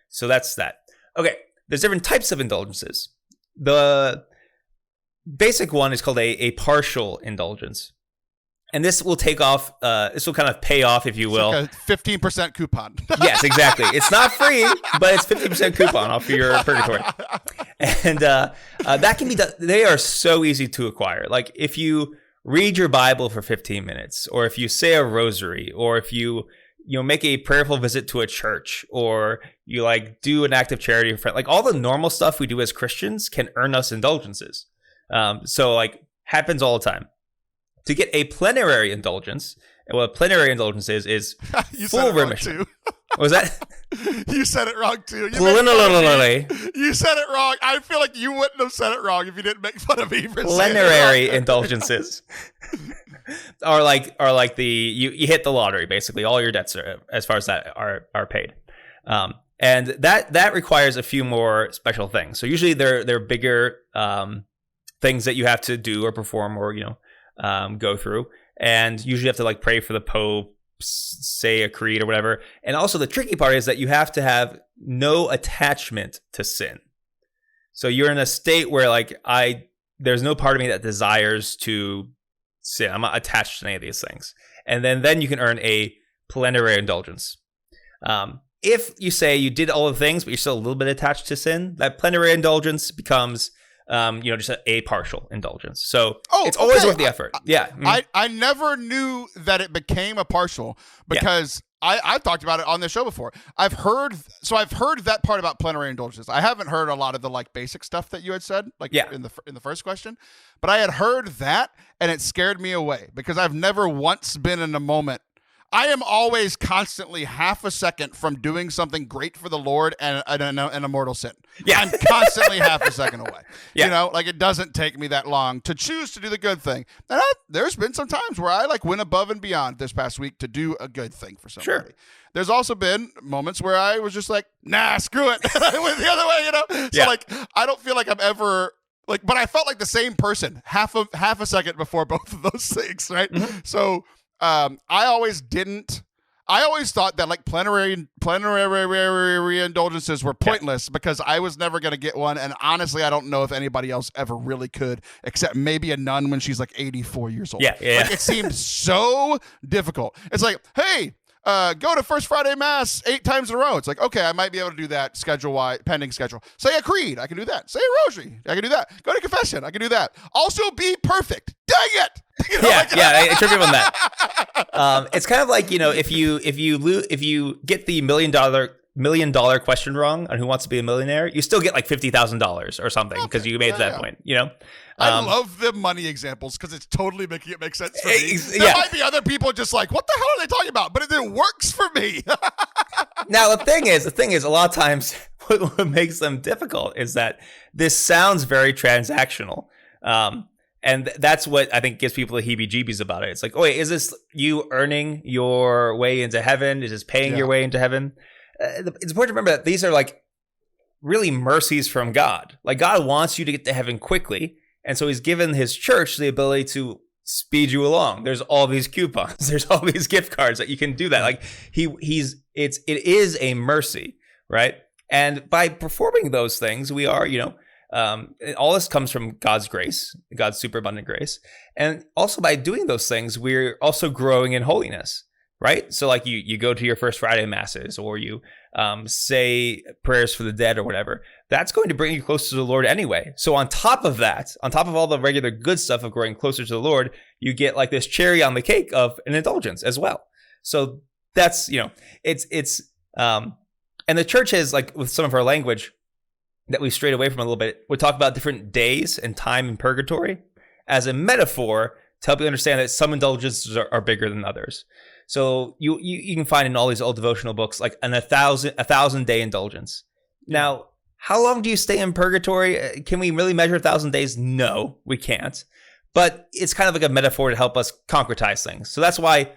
So that's that. Okay. There's different types of indulgences. The basic one is called a partial indulgence. And this will take off, this will kind of pay off, if you will. Like a 15% coupon. Yes, exactly. It's not free, but it's 50% coupon off your purgatory. And that can be done. They are so easy to acquire. Like if you read your Bible for 15 minutes, or if you say a rosary, or if you make a prayerful visit to a church, or you like do an act of charity for a friend, like all the normal stuff we do as Christians can earn us indulgences. So like happens all the time. To get a plenary indulgence, and what a plenary indulgence is full remission. What was that? You said it wrong too. You said it wrong. I feel like you wouldn't have said it wrong if you didn't make fun of me for saying it wrong. Plenary indulgences are like the you hit the lottery, basically. All your debts are, as far as that are paid. And that requires a few more special things. So usually they're bigger things that you have to do or perform or go through, and usually you have to like pray for the Pope, say a creed or whatever. And also the tricky part is that you have to have no attachment to sin. So you're in a state where like there's no part of me that desires to sin. I'm not attached to any of these things. And then you can earn a plenary indulgence. If you say you did all the things, but you're still a little bit attached to sin, that plenary indulgence becomes just a partial indulgence. So it's always worth the effort. Yeah. Mm-hmm. I never knew that it became a partial because I've talked about it on this show before. I've heard that part about plenary indulgences. I haven't heard a lot of the like basic stuff that you had said, in the first question, but I had heard that and it scared me away because I've never once been in a moment. I am always constantly half a second from doing something great for the Lord and a mortal sin. Yeah. I'm constantly half a second away. Yeah. It doesn't take me that long to choose to do the good thing. And there's been some times where I went above and beyond this past week to do a good thing for somebody. Sure. There's also been moments where I was just like, nah, screw it. I went the other way, So I don't feel like I'm ever but I felt like the same person half a second before both of those things, right? Mm-hmm. So I always thought that plenary indulgences were pointless because I was never going to get one. And honestly, I don't know if anybody else ever really could, except maybe a nun when she's 84 years old. Yeah. It seemed so difficult. It's like, hey, go to First Friday Mass 8 times in a row. It's like, okay, I might be able to do that schedule-wise, pending schedule. Say a creed, I can do that. Say a rosary, I can do that. Go to confession, I can do that. Also be perfect. Dang it! I trip you on that. It's kind of like, if you get the $1 million question wrong on Who Wants to Be a Millionaire, you still get $50,000 or something because you made it to that point. I love the money examples because it's totally making it make sense for me. There might be other people just what the hell are they talking about? But it works for me. Now the thing is, a lot of times what makes them difficult is that this sounds very transactional. And that's what I think gives people the heebie-jeebies about it. It's like, oh wait, is this you earning your way into heaven? Is this paying your way into heaven? It's important to remember that these are really mercies from God. God wants you to get to heaven quickly. And so he's given his church the ability to speed you along. There's all these coupons. There's all these gift cards that you can do that. It is a mercy, right? And by performing those things, we are, all this comes from God's grace, God's superabundant grace. And also by doing those things, we're also growing in holiness, right? So you go to your First Friday Masses or you say prayers for the dead or whatever. That's going to bring you closer to the Lord anyway. So on top of that, on top of all the regular good stuff of growing closer to the Lord, you get this cherry on the cake of an indulgence as well. So that's, it's and the church has with some of our language that we strayed away from a little bit, we talk about different days and time in purgatory as a metaphor to help you understand that some indulgences are bigger than others. So you can find in all these old devotional books a 1,000-day indulgence. Now, how long do you stay in purgatory? Can we really measure 1,000 days? No, we can't. But it's kind of a metaphor to help us concretize things. So that's why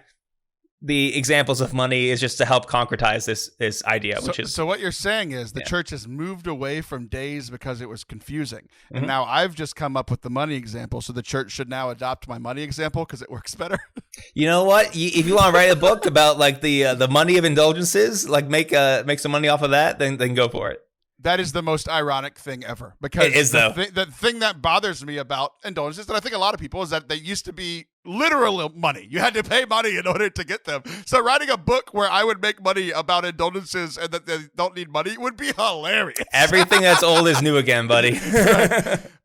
the examples of money is just to help concretize this idea, which is so what you're saying is the church has moved away from days because it was confusing, and now I've just come up with the money example, so the church should now adopt my money example because it works better. You know what? If you want to write a book about like the money of indulgences, like make some money off of that, then go for it. That is the most ironic thing ever, because it is, the thing that bothers me about indulgences, and I think a lot of people, is that they used to be literal money. You had to pay money in order to get them. So writing a book where I would make money about indulgences and that they don't need money would be hilarious. Everything that's old is new again, buddy.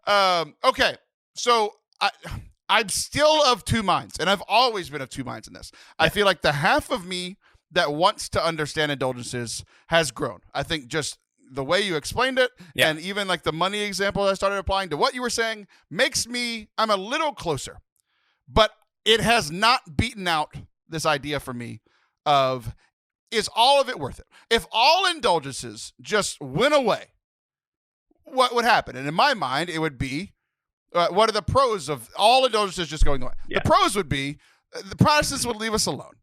Okay, so I'm still of two minds, and I've always been of two minds in this. Yeah. I feel like the half of me that wants to understand indulgences has grown. I think just the way you explained it, and even like the money example that I started applying to what you were saying, I'm a little closer. But it has not beaten out this idea for me of, is all of it worth it? If all indulgences just went away, what would happen? And in my mind, it would be, what are the pros of all indulgences just going away? Yeah. The pros would be, the Protestants would leave us alone.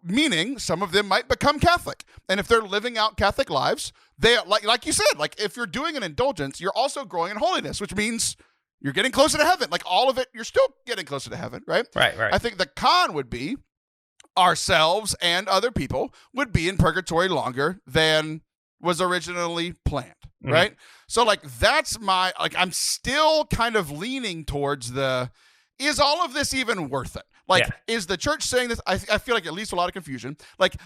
Meaning some of them might become Catholic. And if they're living out Catholic lives, they, like you said, like if you're doing an indulgence, you're also growing in holiness, which means you're getting closer to heaven. Like all of it, you're still getting closer to heaven, right? Right. I think the con would be ourselves and other people would be in purgatory longer than was originally planned, right? So like that's I'm still kind of leaning towards is all of this even worth it? Like, is the church saying this? I feel like at least a lot of confusion. Like,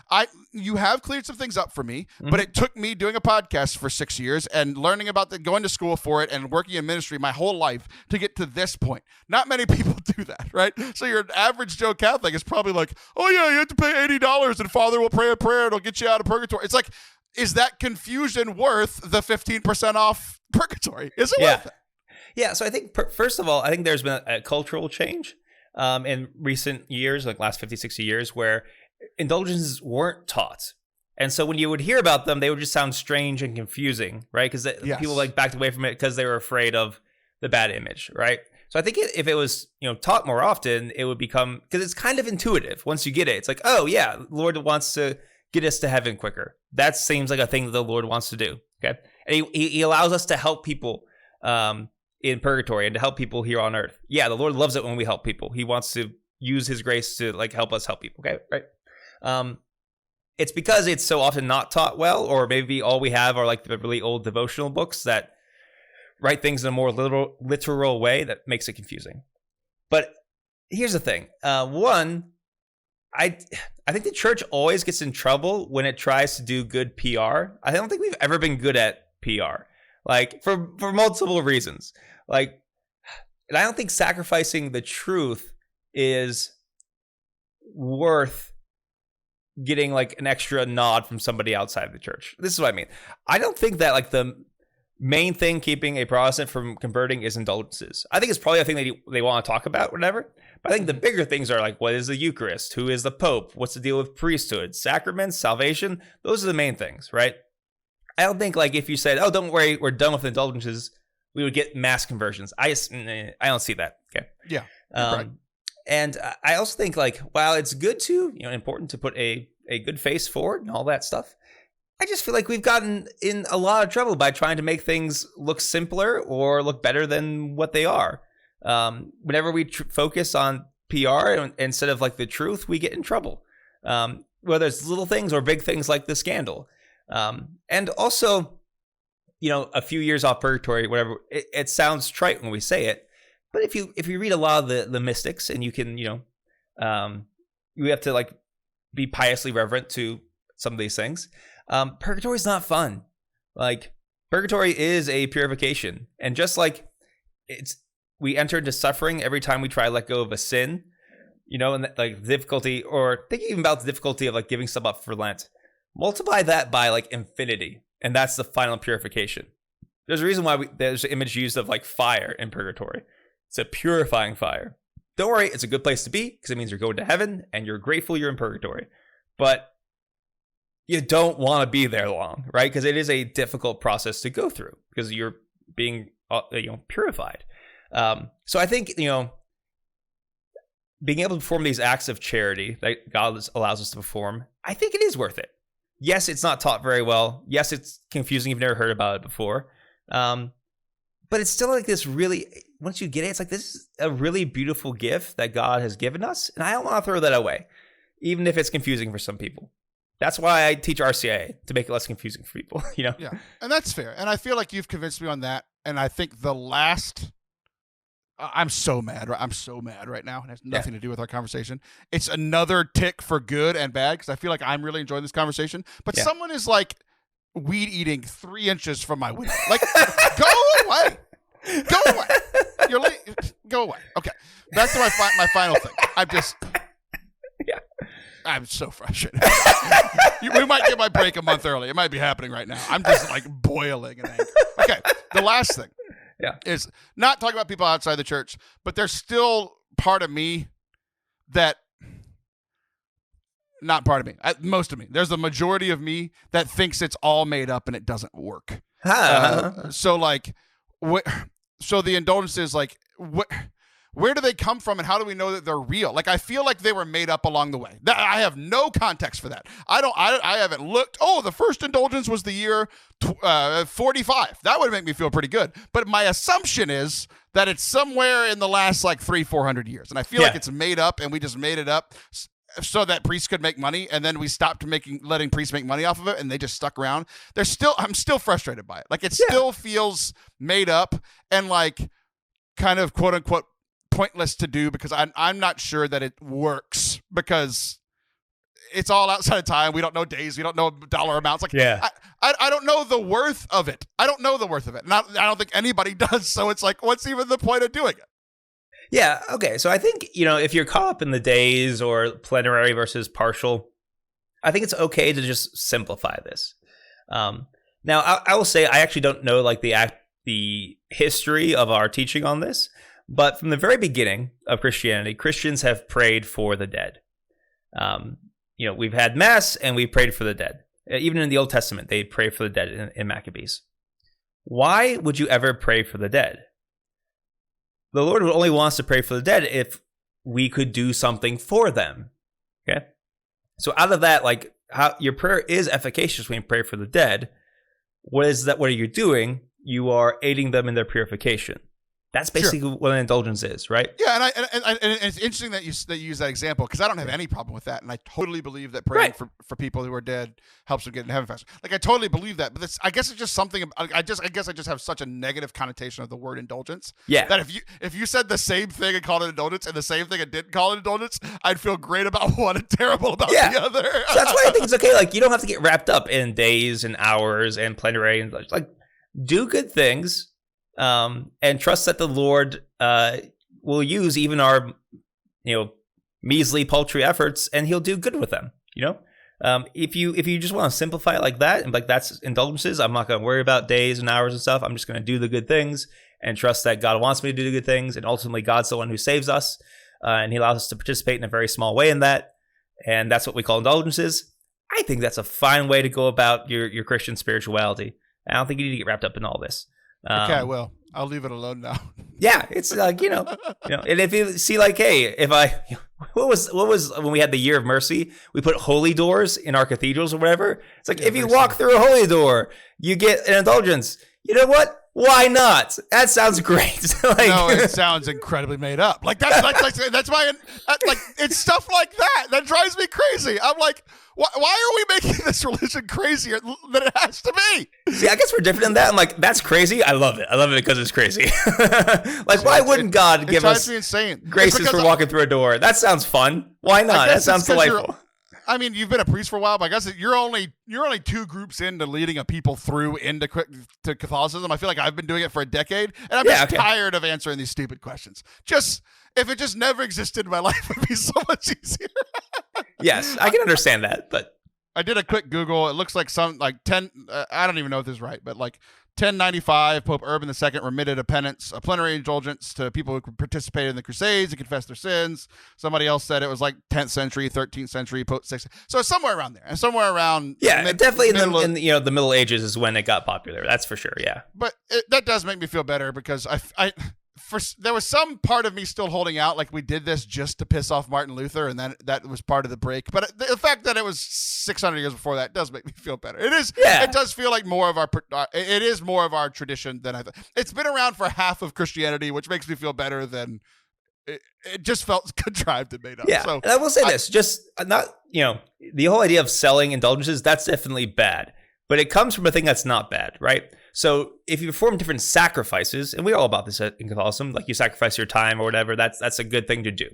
you have cleared some things up for me, but it took me doing a podcast for 6 years and learning about going to school for it and working in ministry my whole life to get to this point. Not many people do that, right? So your average Joe Catholic is probably like, oh yeah, you have to pay $80 and Father will pray a prayer and it'll get you out of purgatory. It's like, is that confusion worth the 15% off purgatory? Is it worth it? Yeah, so I think, first of all, I think there's been a cultural change in recent years, like last 50, 60 years, where indulgences weren't taught. And so when you would hear about them, they would just sound strange and confusing, right? Because people like backed away from it because they were afraid of the bad image, right? So I think if it was taught more often, it would become, because it's kind of intuitive. Once you get it, it's like, oh yeah, the Lord wants to get us to heaven quicker. That seems like a thing that the Lord wants to do, okay? And he allows us to help people in purgatory and to help people here on earth. Yeah, the Lord loves it when we help people. He wants to use his grace to like help us help people. Okay, right? It's because it's so often not taught well, or maybe all we have are like the really old devotional books that write things in a more literal way that makes it confusing. But here's the thing. One, I think the church always gets in trouble when it tries to do good PR. I don't think we've ever been good at PR. Like for multiple reasons. Like, and I don't think sacrificing the truth is worth getting like an extra nod from somebody outside the church. This is what I mean. I don't think that like the main thing keeping a Protestant from converting is indulgences. I think it's probably a thing they want to talk about, whatever. But I think the bigger things are like, what is the Eucharist? Who is the Pope? What's the deal with priesthood? Sacraments? Salvation? Those are the main things, right? I don't think like if you said, oh, don't worry, we're done with indulgences, we would get mass conversions. I don't see that. Okay. Yeah. Right. And I also think like, while it's good to, important to put a good face forward and all that stuff, I just feel like we've gotten in a lot of trouble by trying to make things look simpler or look better than what they are. Whenever we focus on PR instead of like the truth, we get in trouble. Whether it's little things or big things like the scandal. And also, a few years off purgatory, whatever, it sounds trite when we say it, but if you read a lot of the mystics and you can, you have to like be piously reverent to some of these things. Purgatory is not fun. Like purgatory is a purification. And just like we enter into suffering every time we try to let go of a sin, and like difficulty, or think even about the difficulty of like giving stuff up for Lent. Multiply that by like infinity, and that's the final purification. There's a reason why there's an image used of like fire in purgatory. It's a purifying fire. Don't worry, it's a good place to be because it means you're going to heaven and you're grateful you're in purgatory. But you don't want to be there long, right? Because it is a difficult process to go through because you're being purified. So I think being able to perform these acts of charity that God allows us to perform, I think it is worth it. Yes, it's not taught very well. Yes, it's confusing. You've never heard about it before. But it's still like this really, once you get it, it's like this is a really beautiful gift that God has given us. And I don't want to throw that away, even if it's confusing for some people. That's why I teach RCIA, to make it less confusing for people, you know? Yeah, and that's fair. And I feel like you've convinced me on that. And I think I'm so mad. I'm so mad right now. It has nothing to do with our conversation. It's another tick for good and bad, because I feel like I'm really enjoying this conversation. But someone is like weed eating 3 inches from my window. Like, go away. Go away. You're late. Go away. Okay. Back to my final thing. I'm so frustrated. We might get my break a month early. It might be happening right now. I'm just like boiling in anger. Okay. The last thing is not talking about people outside the church, but there's still part of me that, not part of me, most of me. There's the majority of me that thinks it's all made up and it doesn't work. So like, so the indulgences, like, where do they come from, and how do we know that they're real? Like, I feel like they were made up along the way. I have no context for that. I haven't looked. Oh, the first indulgence was the year 45. That would make me feel pretty good. But my assumption is that it's somewhere in the last like 300-400 years, and I feel like it's made up, and we just made it up so that priests could make money, and then we stopped letting priests make money off of it, and they just stuck around. I'm still frustrated by it. Like, it still feels made up and like kind of quote unquote pointless to do, because I'm not sure that it works, because it's all outside of time. We don't know days. We don't know dollar amounts. Like, I don't know the worth of it. I don't know the worth of it. And I don't think anybody does. So it's like, what's even the point of doing it? Yeah. Okay. So I think, if you're caught up in the days or plenary versus partial, I think it's okay to just simplify this. Now, I will say I actually don't know like the history of our teaching on this, but from the very beginning of Christianity, Christians have prayed for the dead. We've had mass and we prayed for the dead. Even in the Old Testament, they pray for the dead in Maccabees. Why would you ever pray for the dead? The Lord would only want us to pray for the dead if we could do something for them. Okay? So out of that, like, how your prayer is efficacious when you pray for the dead. What are you doing? You are aiding them in their purification. That's basically what an indulgence is, right? Yeah, and it's interesting that you use that example, because I don't have any problem with that, and I totally believe that praying for people who are dead helps them get into heaven faster. Like, I totally believe that, but I guess it's just something. I guess I just have such a negative connotation of the word indulgence. Yeah. That if you said the same thing and called it indulgence, and the same thing and didn't call it indulgence, I'd feel great about one and terrible about the other. So that's why I think it's okay. Like, you don't have to get wrapped up in days and hours and plenary and like, do good things. And trust that the Lord will use even our, measly, paltry efforts, and He'll do good with them. If you just want to simplify it like that, and like that's indulgences, I'm not going to worry about days and hours and stuff. I'm just going to do the good things and trust that God wants me to do the good things, and ultimately God's the one who saves us, and He allows us to participate in a very small way in that, and that's what we call indulgences. I think that's a fine way to go about your Christian spirituality. I don't think you need to get wrapped up in all this. Okay, I will. I'll leave it alone now. Yeah, it's like, and if you see, like, hey, what was when we had the Year of Mercy, we put holy doors in our cathedrals or whatever. It's like, if you walk through a holy door, you get an indulgence. You know what? Why not? That sounds great. No, it sounds incredibly made up. Like, that's why, like, it's stuff like that drives me crazy. I'm like, why are we making this religion crazier than it has to be? See, I guess we're different in that. I'm like, that's crazy. I love it. I love it because it's crazy. Like, why wouldn't God give us graces for walking through a door? That sounds fun. Why not? That sounds delightful. I mean, you've been a priest for a while, but I guess you're only 2 groups into leading a people through into Catholicism. I feel like I've been doing it for a decade, and I'm just tired of answering these stupid questions. If it just never existed in my life, it would be so much easier. Yes, I can understand that, but I did a quick Google. It looks like 10. I don't even know if this is right, but like 1095, Pope Urban II remitted a penance, a plenary indulgence to people who participated in the Crusades and confessed their sins. Somebody else said it was like 10th century, 13th century, Pope 6th. So it's somewhere around there, and somewhere around definitely in the Middle Ages is when it got popular. That's for sure. Yeah, but that does make me feel better, because there was some part of me still holding out, like we did this just to piss off Martin Luther, and then that was part of the break. But the fact that it was 600 years before that does make me feel better. It is. Yeah. It does feel like more of our. It is more of our tradition than I thought. It's been around for half of Christianity, which makes me feel better than. It just felt contrived and made up. Yeah, so and I will say this: just not the whole idea of selling indulgences. That's definitely bad, but it comes from a thing that's not bad, right? So if you perform different sacrifices, and we're all about this in Catholicism, like you sacrifice your time or whatever, that's a good thing to do.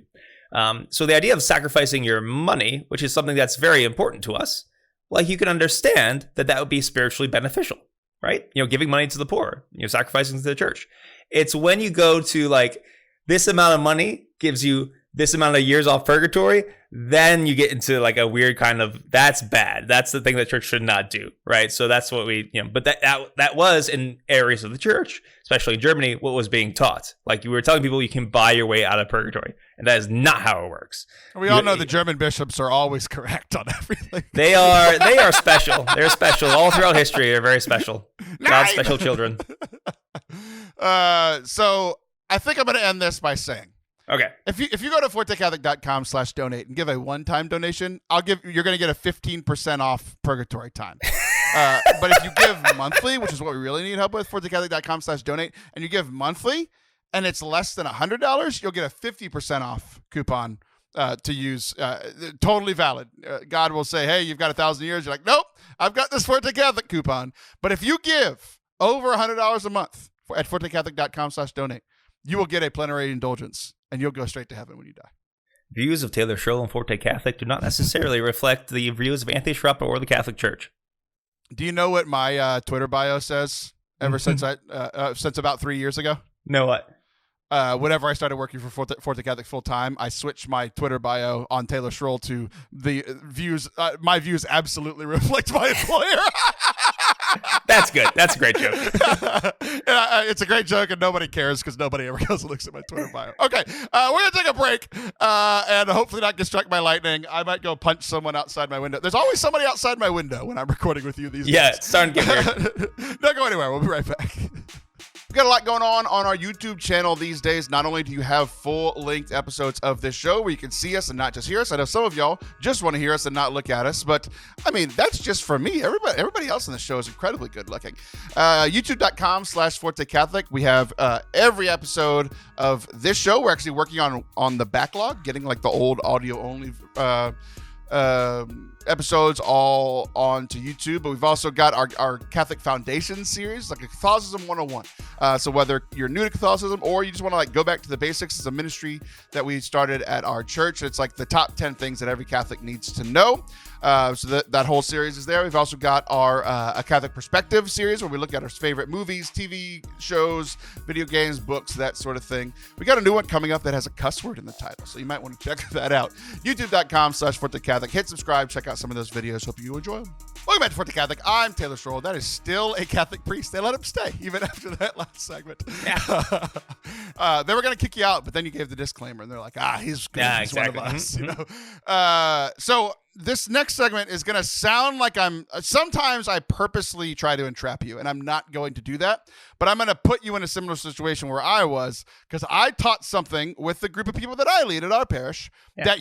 So the idea of sacrificing your money, which is something that's very important to us, like you can understand that would be spiritually beneficial, right? Giving money to the poor, sacrificing to the church. It's when you go to like this amount of money gives you this amount of years off purgatory, then you get into like a weird kind of, that's bad. That's the thing that church should not do, right? So that's what we, but that was in areas of the church, especially in Germany, what was being taught. Like you were telling people you can buy your way out of purgatory, and that is not how it works. We all know the German bishops are always correct on everything. They are special. They're special. All throughout history, they're very special. God's special children. So I think I'm going to end this by saying, okay, if you go to fortecatholic.com/donate and give a one-time donation, you're going to get a 15% off purgatory time. But if you give monthly, which is what we really need help with, fortecatholic.com/donate, and you give monthly, and it's less than $100, you'll get a 50% off coupon to use. Totally valid. God will say, hey, you've got 1,000 years. You're like, nope, I've got this Forte Catholic coupon. But if you give over $100 a month at fortecatholic.com/donate, you will get a plenary indulgence, and you'll go straight to heaven when you die. Views of Taylor Schroll and Forte Catholic do not necessarily reflect the views of Anthony Sciarappa or the Catholic Church. Do you know what my Twitter bio says ever since about 3 years ago? Know what? Whenever I started working for Forte Catholic full time, I switched my Twitter bio on Taylor Schroll to the views. My views absolutely reflect my employer. That's good. That's a great joke. It's a great joke, and nobody cares because nobody ever goes and looks at my Twitter bio. Okay, we're going to take a break and hopefully not get struck by lightning. I might go punch someone outside my window. There's always somebody outside my window when I'm recording with you these days. Yeah, it's starting to get weird. Don't go anywhere. We'll be right back. We've got a lot going on our YouTube channel these days. Not only do you have full-length episodes of this show where you can see us and not just hear us. I know some of y'all just want to hear us and not look at us, but I mean, that's just for me. Everybody else on the show is incredibly good looking. YouTube.com/Forte Catholic. We have every episode of this show. We're actually working on the backlog, getting like the old audio only episodes all onto YouTube, but we've also got our Catholic Foundation series, like a Catholicism 101. So whether you're new to Catholicism or you just want to like go back to the basics, it's a ministry that we started at our church. It's like the top 10 things that every Catholic needs to know. So that whole series is there. We've also got our A Catholic Perspective series where we look at our favorite movies, TV shows, video games, books, that sort of thing. We got a new one coming up that has a cuss word in the title, so you might want to check that out. YouTube.com/Forte Catholic. Hit subscribe. Check out some of those videos. Hope you enjoy them. Welcome back to Forte Catholic. I'm Taylor Schroll. That is still a Catholic priest. They let him stay even after that last segment. Yeah. They were going to kick you out, but then you gave the disclaimer, and they're like, he's good. Yeah, he's exactly. One of us. Mm-hmm. So this next segment is going to sound like sometimes I purposely try to entrap you, and I'm not going to do that, but I'm going to put you in a similar situation where I was, because I taught something with the group of people that I lead at our parish that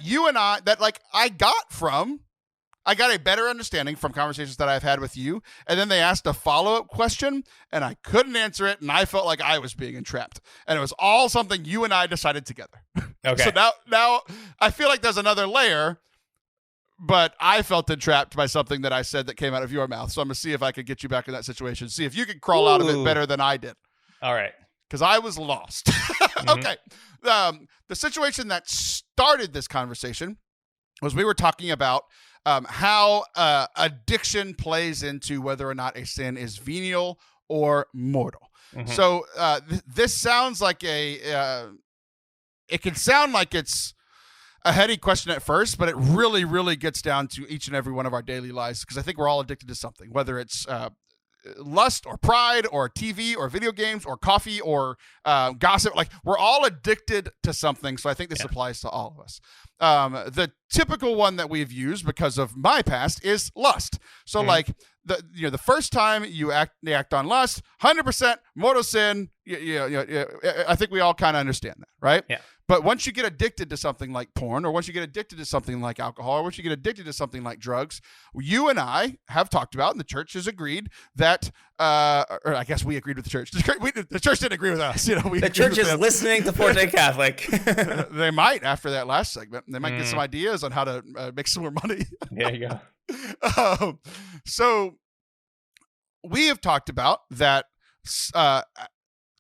I got a better understanding from conversations that I've had with you. And then they asked a follow-up question and I couldn't answer it. And I felt like I was being entrapped, and it was all something you and I decided together. Okay. So now I feel like there's another layer, but I felt entrapped by something that I said that came out of your mouth. So I'm going to see if I could get you back in that situation. See if you could crawl out of it better than I did. All right. Because I was lost. Mm-hmm. Okay. The situation that started this conversation was we were talking about how addiction plays into whether or not a sin is venial or mortal. Mm-hmm. So this sounds like it can sound like it's a heady question at first, but it really, really gets down to each and every one of our daily lives, because I think we're all addicted to something, whether it's lust or pride or TV or video games or coffee or gossip. Like, we're all addicted to something. So I think this applies to all of us. The typical one that we've used because of my past is lust. So like the first time you act on lust, 100% mortal sin. I think we all kind of understand that, right? Yeah. But once you get addicted to something like porn, or once you get addicted to something like alcohol, or once you get addicted to something like drugs, you and I have talked about, and the church has agreed that, or I guess we agreed with the church. The church didn't agree with us. The church is listening to Forte Catholic. They might after that last segment. They might get some ideas on how to make some more money. There you go. So we have talked about that.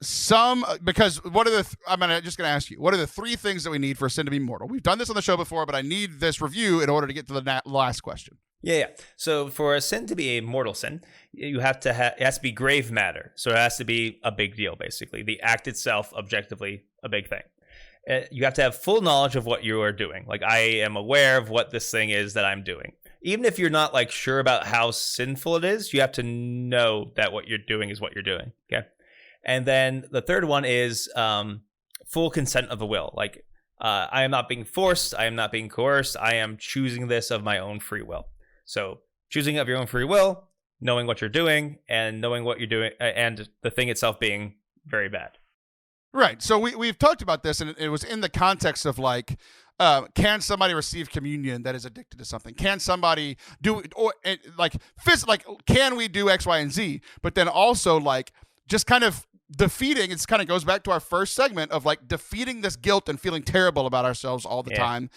Because what are I'm just going to ask you, what are the 3 things that we need for a sin to be mortal? We've done this on the show before, but I need this review in order to get to the last question. Yeah. So for a sin to be a mortal sin, you have to it has to be grave matter. So it has to be a big deal, basically. The act itself, objectively, a big thing. You have to have full knowledge of what you are doing. Like, I am aware of what this thing is that I'm doing. Even if you're not like sure about how sinful it is, you have to know that what you're doing is what you're doing. Okay. And then the third one is full consent of the will. Like, I am not being forced. I am not being coerced. I am choosing this of my own free will. So choosing of your own free will, knowing what you're doing, and knowing what you're doing, and the thing itself being very bad. Right. So we've talked about this, and it was in the context of like, can somebody receive communion that is addicted to something? Can somebody do, or can we do X, Y, and Z? But then also like just kind of defeating, it kind of goes back to our first segment of like defeating this guilt and feeling terrible about ourselves all the time,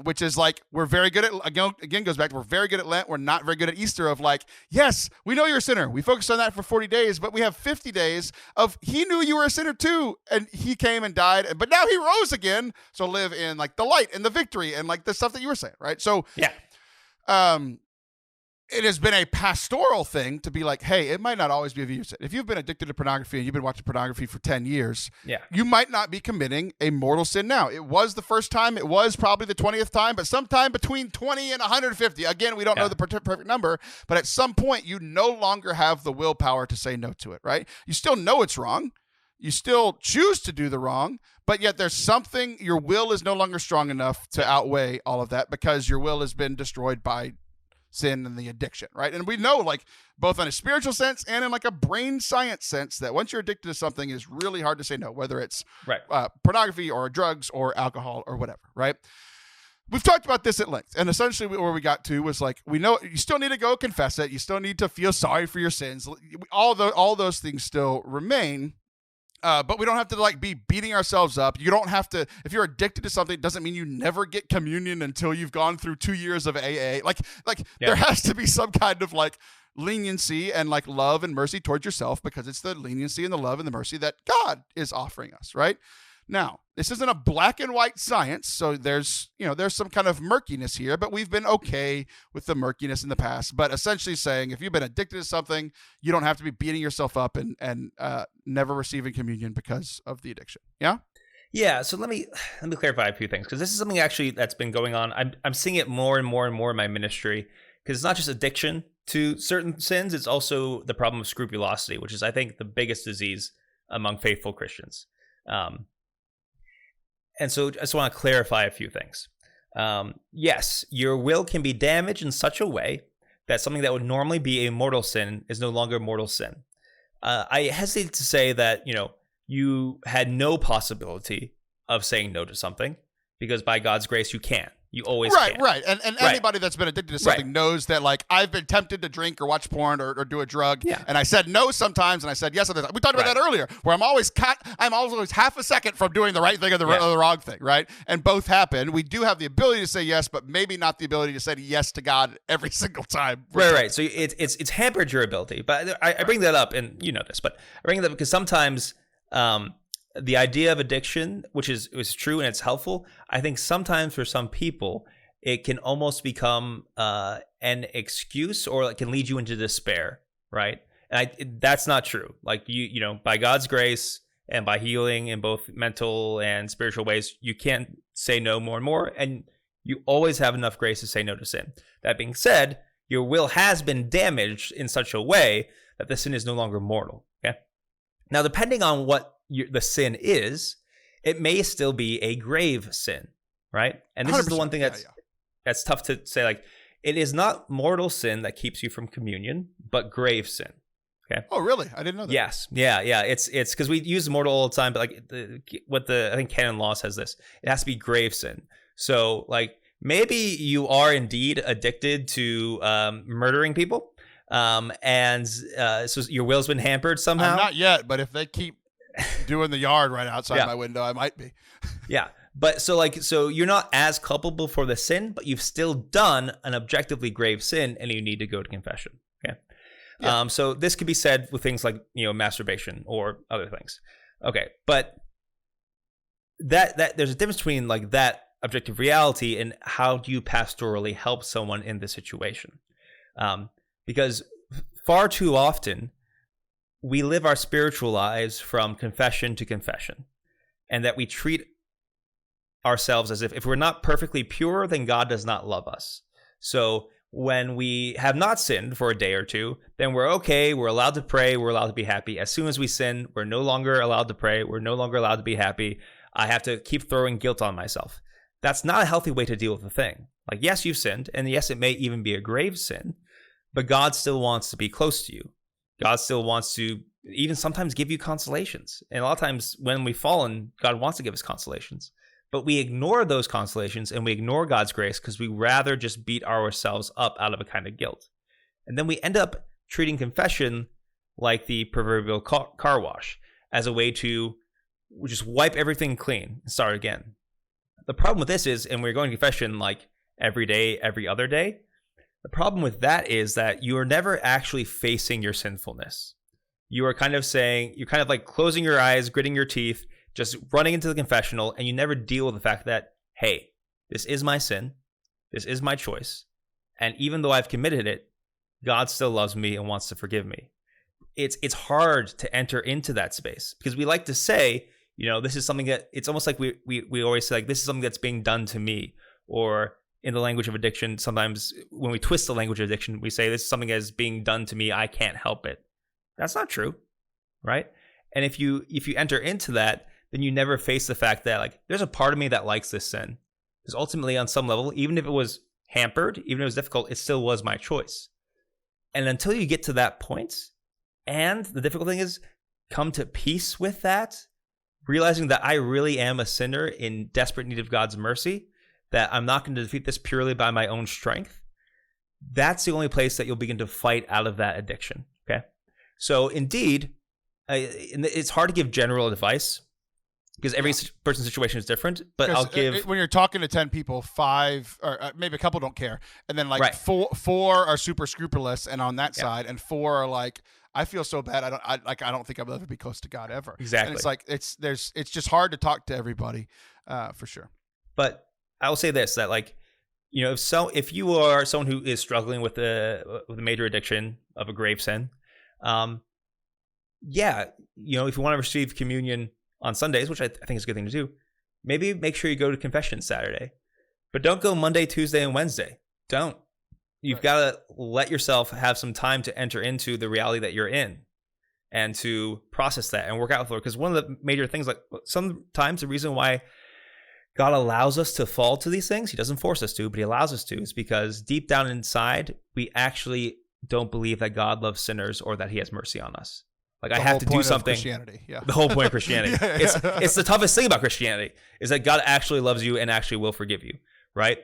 which is like, we're very good at, again goes back to, we're very good at Lent, we're not very good at Easter, of like, yes, we know you're a sinner, we focused on that for 40 days, but we have 50 days of he knew you were a sinner too, and he came and died, but now he rose again, so live in like the light and the victory and like the stuff that you were saying, right? So it has been a pastoral thing to be like, hey, it might not always be a view sin. If you've been addicted to pornography and you've been watching pornography for 10 years, you might not be committing a mortal sin now. It was the first time. It was probably the 20th time, but sometime between 20 and 150. Again, we don't know the perfect number, but at some point, you no longer have the willpower to say no to it, right? You still know it's wrong. You still choose to do the wrong, but yet there's something, your will is no longer strong enough to outweigh all of that because your will has been destroyed by sin and the addiction, right? And we know, like, both in a spiritual sense and in like a brain science sense, that once you're addicted to something, it's really hard to say no, whether it's pornography or drugs or alcohol or whatever, right? We've talked about this at length, and essentially where we got to was like, we know you still need to go confess it, you still need to feel sorry for your sins, all those things still remain. But we don't have to like be beating ourselves up. You don't have to, if you're addicted to something, it doesn't mean you never get communion until you've gone through 2 years of AA. There has to be some kind of like leniency and like love and mercy towards yourself, because it's the leniency and the love and the mercy that God is offering us, right? Now, this isn't a black and white science, so there's some kind of murkiness here, but we've been okay with the murkiness in the past. But essentially saying, if you've been addicted to something, you don't have to be beating yourself up and never receiving communion because of the addiction. Yeah? Yeah, so let me clarify a few things, because this is something actually that's been going on. I'm seeing it more and more and more in my ministry, because it's not just addiction to certain sins, it's also the problem of scrupulosity, which is, I think, the biggest disease among faithful Christians. And so I just want to clarify a few things. Yes, your will can be damaged in such a way that something that would normally be a mortal sin is no longer mortal sin. I hesitate to say that, you had no possibility of saying no to something, because by God's grace, you can. You always can. Right. And anybody that's been addicted to something knows that, like, I've been tempted to drink or watch porn or do a drug, and I said no sometimes, and I said yes other times. We talked about that earlier, where I'm always half a second from doing the right thing or the wrong thing, right? And both happen. We do have the ability to say yes, but maybe not the ability to say yes to God every single time. Right. So it's hampered your ability. But I bring that up, and you know this, but I bring it up because sometimes the idea of addiction, which is true and it's helpful, I think sometimes for some people it can almost become an excuse, or it can lead you into despair, right? And that's not true. Like you by God's grace and by healing in both mental and spiritual ways, you can't say no more and more, and you always have enough grace to say no to sin. That being said, your will has been damaged in such a way that the sin is no longer mortal. Okay. Now, depending on what the sin is, it may still be a grave sin, right? And this is the one thing that's tough to say. Like, it is not mortal sin that keeps you from communion, but grave sin. Okay. Oh, really? I didn't know that. Yes. Yeah. It's because we use mortal all the time, but like I think canon law says this. It has to be grave sin. So like maybe you are indeed addicted to murdering people, and so your will's been hampered somehow. Not yet, but if they keep doing the yard right outside my window, I might be. Yeah. But so you're not as culpable for the sin, but you've still done an objectively grave sin, and you need to go to confession. Okay. Yeah. So this could be said with things like, masturbation or other things. Okay. But that there's a difference between like that objective reality and how do you pastorally help someone in this situation? Because far too often we live our spiritual lives from confession to confession, and that we treat ourselves as if we're not perfectly pure, then God does not love us. So when we have not sinned for a day or two, then we're okay. We're allowed to pray. We're allowed to be happy. As soon as we sin, we're no longer allowed to pray. We're no longer allowed to be happy. I have to keep throwing guilt on myself. That's not a healthy way to deal with the thing. Like, yes, you've sinned, and yes, it may even be a grave sin, but God still wants to be close to you. God still wants to even sometimes give you consolations. And a lot of times when we've fallen, God wants to give us consolations. But we ignore those consolations and we ignore God's grace because we rather just beat ourselves up out of a kind of guilt. And then we end up treating confession like the proverbial car wash, as a way to just wipe everything clean and start again. The problem with this is, and we're going to confession like every day, every other day, the problem with that is that you are never actually facing your sinfulness. You are kind of saying, you're kind of like closing your eyes, gritting your teeth, just running into the confessional, and you never deal with the fact that, hey, this is my sin, this is my choice, and even though I've committed it, God still loves me and wants to forgive me. It's hard to enter into that space because we like to say, this is something that, it's almost like we always say, like, this is something that's being done to me. Or in the language of addiction, sometimes when we twist the language of addiction, we say this is something that is being done to me, I can't help it. That's not true, right? And if you enter into that, then you never face the fact that, like, there's a part of me that likes this sin. Because ultimately, on some level, even if it was hampered, even if it was difficult, it still was my choice. And until you get to that point, and the difficult thing is come to peace with that, realizing that I really am a sinner in desperate need of God's mercy, that I'm not going to defeat this purely by my own strength, that's the only place that you'll begin to fight out of that addiction, okay? So indeed, it's hard to give general advice, because every person's situation is different, but I'll give... When you're talking to 10 people, 5, or maybe a couple don't care, and then like four are super scrupulous, and on that side, and 4 are like, I feel so bad, I don't think I'll ever be close to God ever. Exactly. And it's like, it's just hard to talk to everybody, for sure. But I will say this, that like, if you are someone who is struggling with a major addiction of a grave sin, if you want to receive communion on Sundays, which I think is a good thing to do, maybe make sure you go to confession Saturday. But don't go Monday, Tuesday, and Wednesday. Don't. You've got to let yourself have some time to enter into the reality that you're in and to process that and work out with it. Because one of the major things, like sometimes the reason why God allows us to fall to these things, he doesn't force us to, but he allows us to, is because deep down inside, we actually don't believe that God loves sinners or that he has mercy on us. Like, I have to do something. Christianity, yeah. The whole point of Christianity. It's the toughest thing about Christianity, is that God actually loves you and actually will forgive you, right?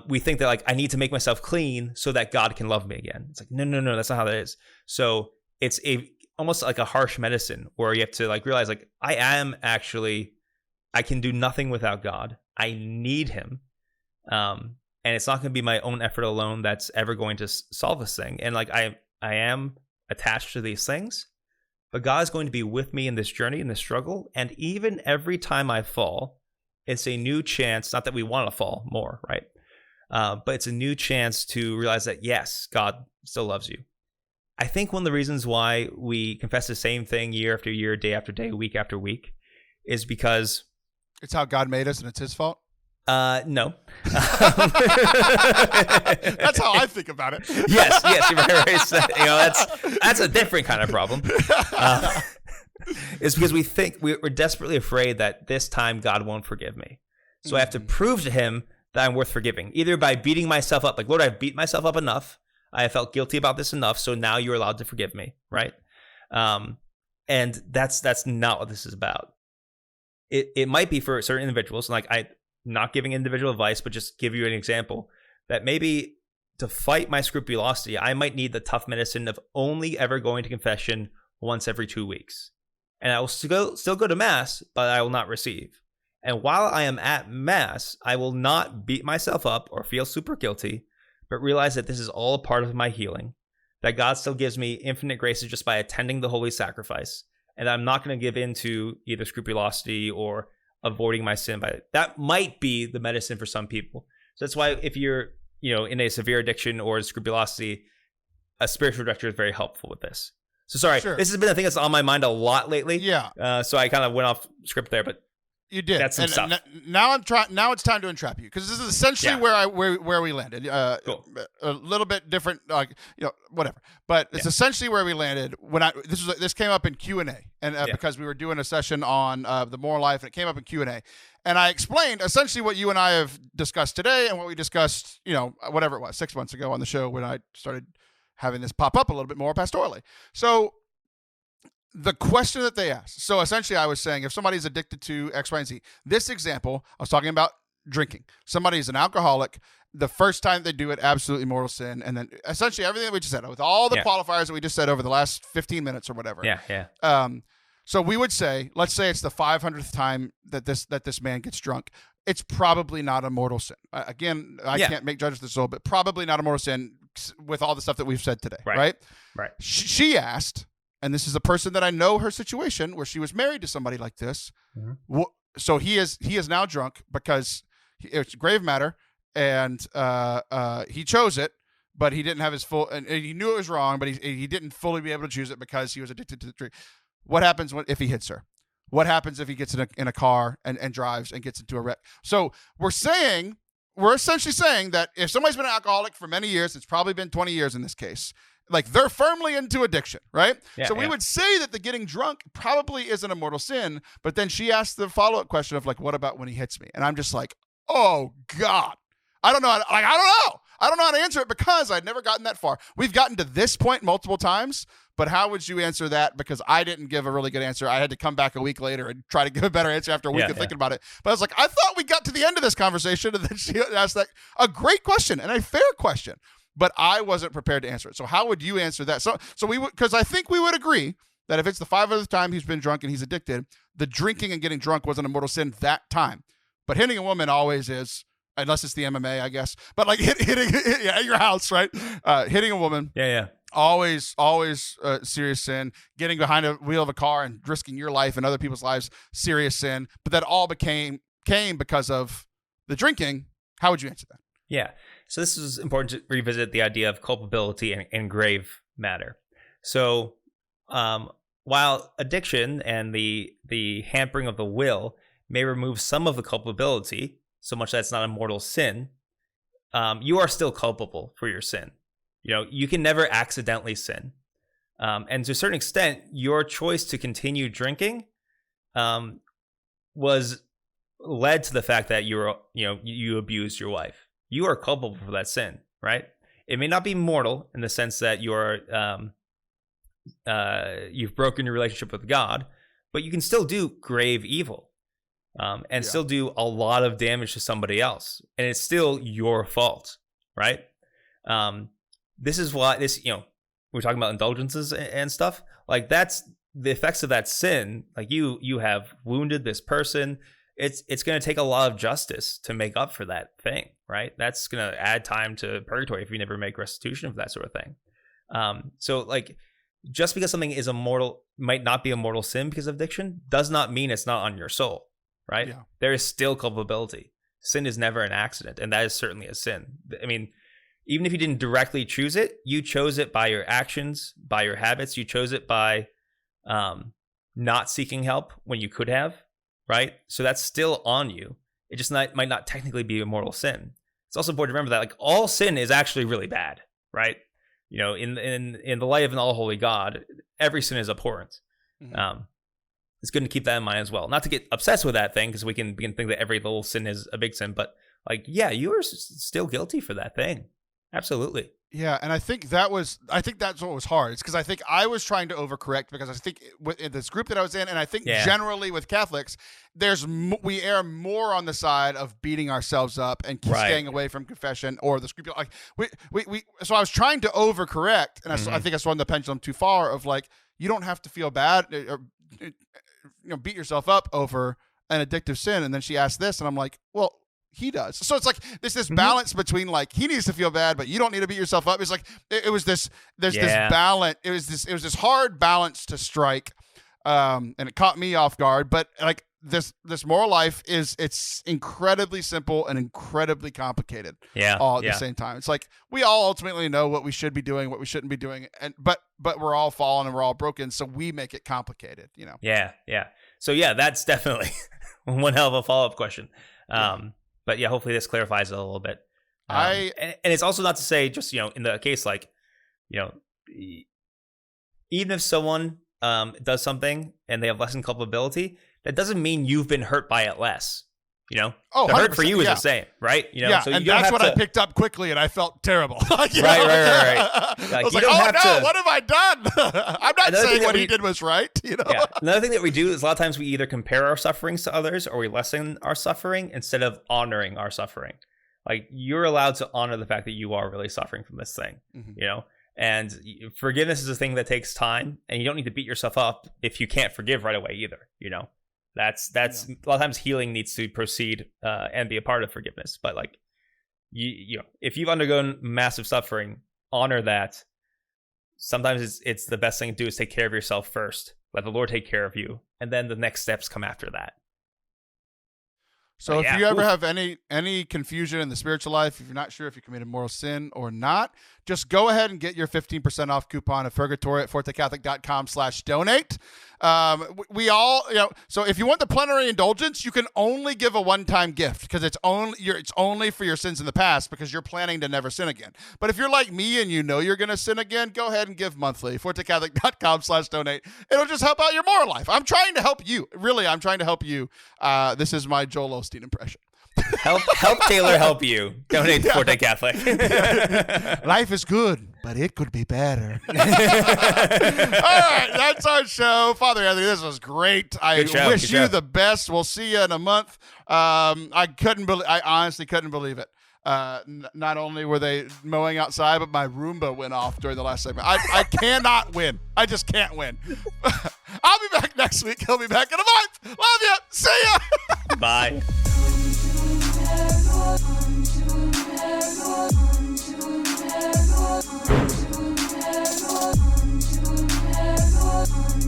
We think that, like, I need to make myself clean so that God can love me again. It's like, no, that's not how that is. So it's almost like a harsh medicine where you have to, like, realize, like, I can do nothing without God. I need him. And it's not going to be my own effort alone that's ever going to solve this thing. And like, I am attached to these things, but God is going to be with me in this journey, in this struggle. And even every time I fall, it's a new chance, not that we want to fall more, right? But it's a new chance to realize that, yes, God still loves you. I think one of the reasons why we confess the same thing year after year, day after day, week after week, is because... It's how God made us and it's his fault? No. That's how I think about it. Yes, you're very right. You know, that's a different kind of problem. It's because we think we're desperately afraid that this time God won't forgive me. So I have to prove to him that I'm worth forgiving, either by beating myself up, like, Lord, I've beat myself up enough. I have felt guilty about this enough, so now you're allowed to forgive me, right? And that's not what this is about. It might be for certain individuals, like I'm not giving individual advice, but just give you an example that maybe to fight my scrupulosity, I might need the tough medicine of only ever going to confession once every 2 weeks. And I will still go to Mass, but I will not receive. And while I am at Mass, I will not beat myself up or feel super guilty, but realize that this is all a part of my healing, that God still gives me infinite graces just by attending the holy sacrifice, and I'm not going to give in to either scrupulosity or avoiding my sin. By that might be the medicine for some people. So that's why if you're, in a severe addiction or scrupulosity, a spiritual director is very helpful with this. So sorry, Sure. This has been a thing that's on my mind a lot lately. Yeah. So I kind of went off script there, but You did. That's some stuff. Now it's time to entrap you, because this is essentially where we landed. Cool. A little bit different, whatever. But it's essentially where we landed when this came up in Q&A, and because we were doing a session on the moral life, and it came up in Q&A, and I explained essentially what you and I have discussed today, and what we discussed, whatever it was, 6 months ago on the show when I started having this pop up a little bit more pastorally. So the question that they asked. So essentially I was saying, if somebody's addicted to X, Y, and Z, this example, I was talking about drinking. Somebody's an alcoholic. The first time they do it, absolutely mortal sin. And then essentially everything that we just said, with all the qualifiers that we just said over the last 15 minutes or whatever. Yeah. So we would say, let's say it's the 500th time that this man gets drunk. It's probably not a mortal sin. Again, I can't make judgments of the soul, but probably not a mortal sin with all the stuff that we've said today. Right. She asked, and this is a person that I know her situation, where she was married to somebody like this. Mm-hmm. So he is now drunk because it's grave matter, and he chose it, but he didn't have his full, and he knew it was wrong, but he didn't fully be able to choose it because he was addicted to the drink. What happens if he hits her? What happens if he gets in a car and drives and gets into a wreck? So we're essentially saying that if somebody's been an alcoholic for many years, it's probably been 20 years in this case, like they're firmly into addiction, right? So we would say that the getting drunk probably isn't a mortal sin, but then she asked the follow-up question of like, what about when he hits me? And I'm just like, oh God, I don't know. I don't know how to answer it, because I'd never gotten that far. We've gotten to this point multiple times, but how would you answer that? Because I didn't give a really good answer. I had to come back a week later and try to give a better answer after a week of thinking about it. But I was like, I thought we got to the end of this conversation, and then she asked a great question and a fair question, but I wasn't prepared to answer it. So how would you answer that? So we would, because I think we would agree that if it's the 500th time he's been drunk and he's addicted, the drinking and getting drunk wasn't a mortal sin that time. But hitting a woman always is, unless it's the MMA, I guess. But like hitting at your house, right? Hitting a woman. Yeah. Always serious sin. Getting behind a wheel of a car and risking your life and other people's lives, serious sin. But that all came because of the drinking. How would you answer that? Yeah. So this is important to revisit the idea of culpability and grave matter. So while addiction and the hampering of the will may remove some of the culpability, so much that it's not a mortal sin, you are still culpable for your sin. You can never accidentally sin. And to a certain extent, your choice to continue drinking was led to the fact that you abused your wife. You are culpable for that sin, right? It may not be mortal in the sense that you've broken your relationship with God, but you can still do grave evil. And still do a lot of damage to somebody else, and it's still your fault, right? This is why we're talking about indulgences and stuff. Like, that's the effects of that sin. Like you have wounded this person. It's going to take a lot of justice to make up for that thing, right? That's going to add time to purgatory if you never make restitution of that sort of thing. So like, just because something is might not be a mortal sin because of addiction, does not mean it's not on your soul. Right? Yeah. There is still culpability. Sin is never an accident, and that is certainly a sin. I mean, even if you didn't directly choose it, you chose it by your actions, by your habits. You chose it by not seeking help when you could have, right? So that's still on you. It just might not technically be a mortal sin. It's also important to remember that like all sin is actually really bad, right? You know, in the light of an all holy God, every sin is abhorrent. Mm-hmm. It's good to keep that in mind as well. Not to get obsessed with that thing, because we can think that every little sin is a big sin, but like, yeah, you are still guilty for that thing. Absolutely. Yeah, and I think that's what was hard. It's because I think I was trying to overcorrect, because I think in this group that I was in, and I think generally with Catholics, we err more on the side of beating ourselves up and staying away from confession or the scruple. Like so I was trying to overcorrect, and I think I swung the pendulum too far. Of like, you don't have to feel bad or beat yourself up over an addictive sin. And then she asked this, and I'm like, well, he does. So it's like this balance between like, he needs to feel bad, but you don't need to beat yourself up. It's like it was this balance. It was this hard balance to strike, and it caught me off guard. But like this moral life it's incredibly simple and incredibly complicated. All at the same time. It's like we all ultimately know what we should be doing, what we shouldn't be doing, and but we're all fallen and we're all broken, so we make it complicated. You know. Yeah. So that's definitely one hell of a follow-up question. But yeah, hopefully this clarifies it a little bit. And it's also not to say, just, in the case, like, even if someone does something and they have lessened culpability, that doesn't mean you've been hurt by it less. The hurt for you is the same, right? So and that's what I picked up quickly, and I felt terrible. Right. I was like, what have I done? I'm not saying what he did was right. Yeah. Another thing that we do is a lot of times we either compare our sufferings to others or we lessen our suffering instead of honoring our suffering. Like, you're allowed to honor the fact that you are really suffering from this thing, And forgiveness is a thing that takes time, and you don't need to beat yourself up if you can't forgive right away either, That's a lot of times healing needs to proceed and be a part of forgiveness. But like, if you've undergone massive suffering, honor that. Sometimes it's the best thing to do is take care of yourself first. Let the Lord take care of you, and then the next steps come after that. So if you ever have any confusion in the spiritual life, if you're not sure if you committed moral sin or not, just go ahead and get your 15% off coupon at Purgatory at fortecatholic.com/donate. We all, so if you want the plenary indulgence, you can only give a one-time gift, because it's only for your sins in the past, because you're planning to never sin again. But if you're like me and you're going to sin again, go ahead and give monthly. fortecatholic.com/donate. It'll just help out your moral life. I'm trying to help you. Really, I'm trying to help you. This is my Joel Osteen impression. Help Taylor help you. Donate to Forte Catholic. Life is good, but it could be better. All right, that's our show. Father Anthony, this was great. I wish you the best. We'll see you in a month. I honestly couldn't believe it. Not only were they mowing outside, but my Roomba went off during the last segment. I cannot win. I just can't win. I'll be back next week. He'll be back in a month. Love you. See ya. Bye.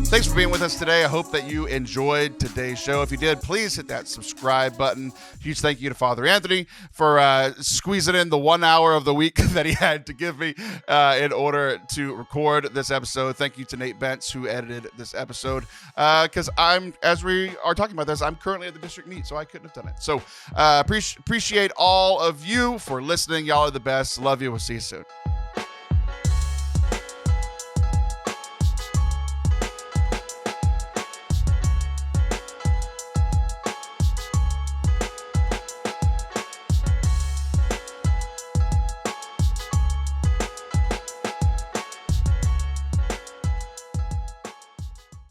Thanks for being with us today. I hope that you enjoyed today's show. If you did, please hit that subscribe button. Huge thank you to Father Anthony for squeezing in the 1 hour of the week that he had to give me in order to record this episode. Thank you to Nate Bentz, who edited this episode. Because as we are talking about this, I'm currently at the district meet, so I couldn't have done it. So appreciate all of you for listening. Y'all are the best. Love you. We'll see you soon.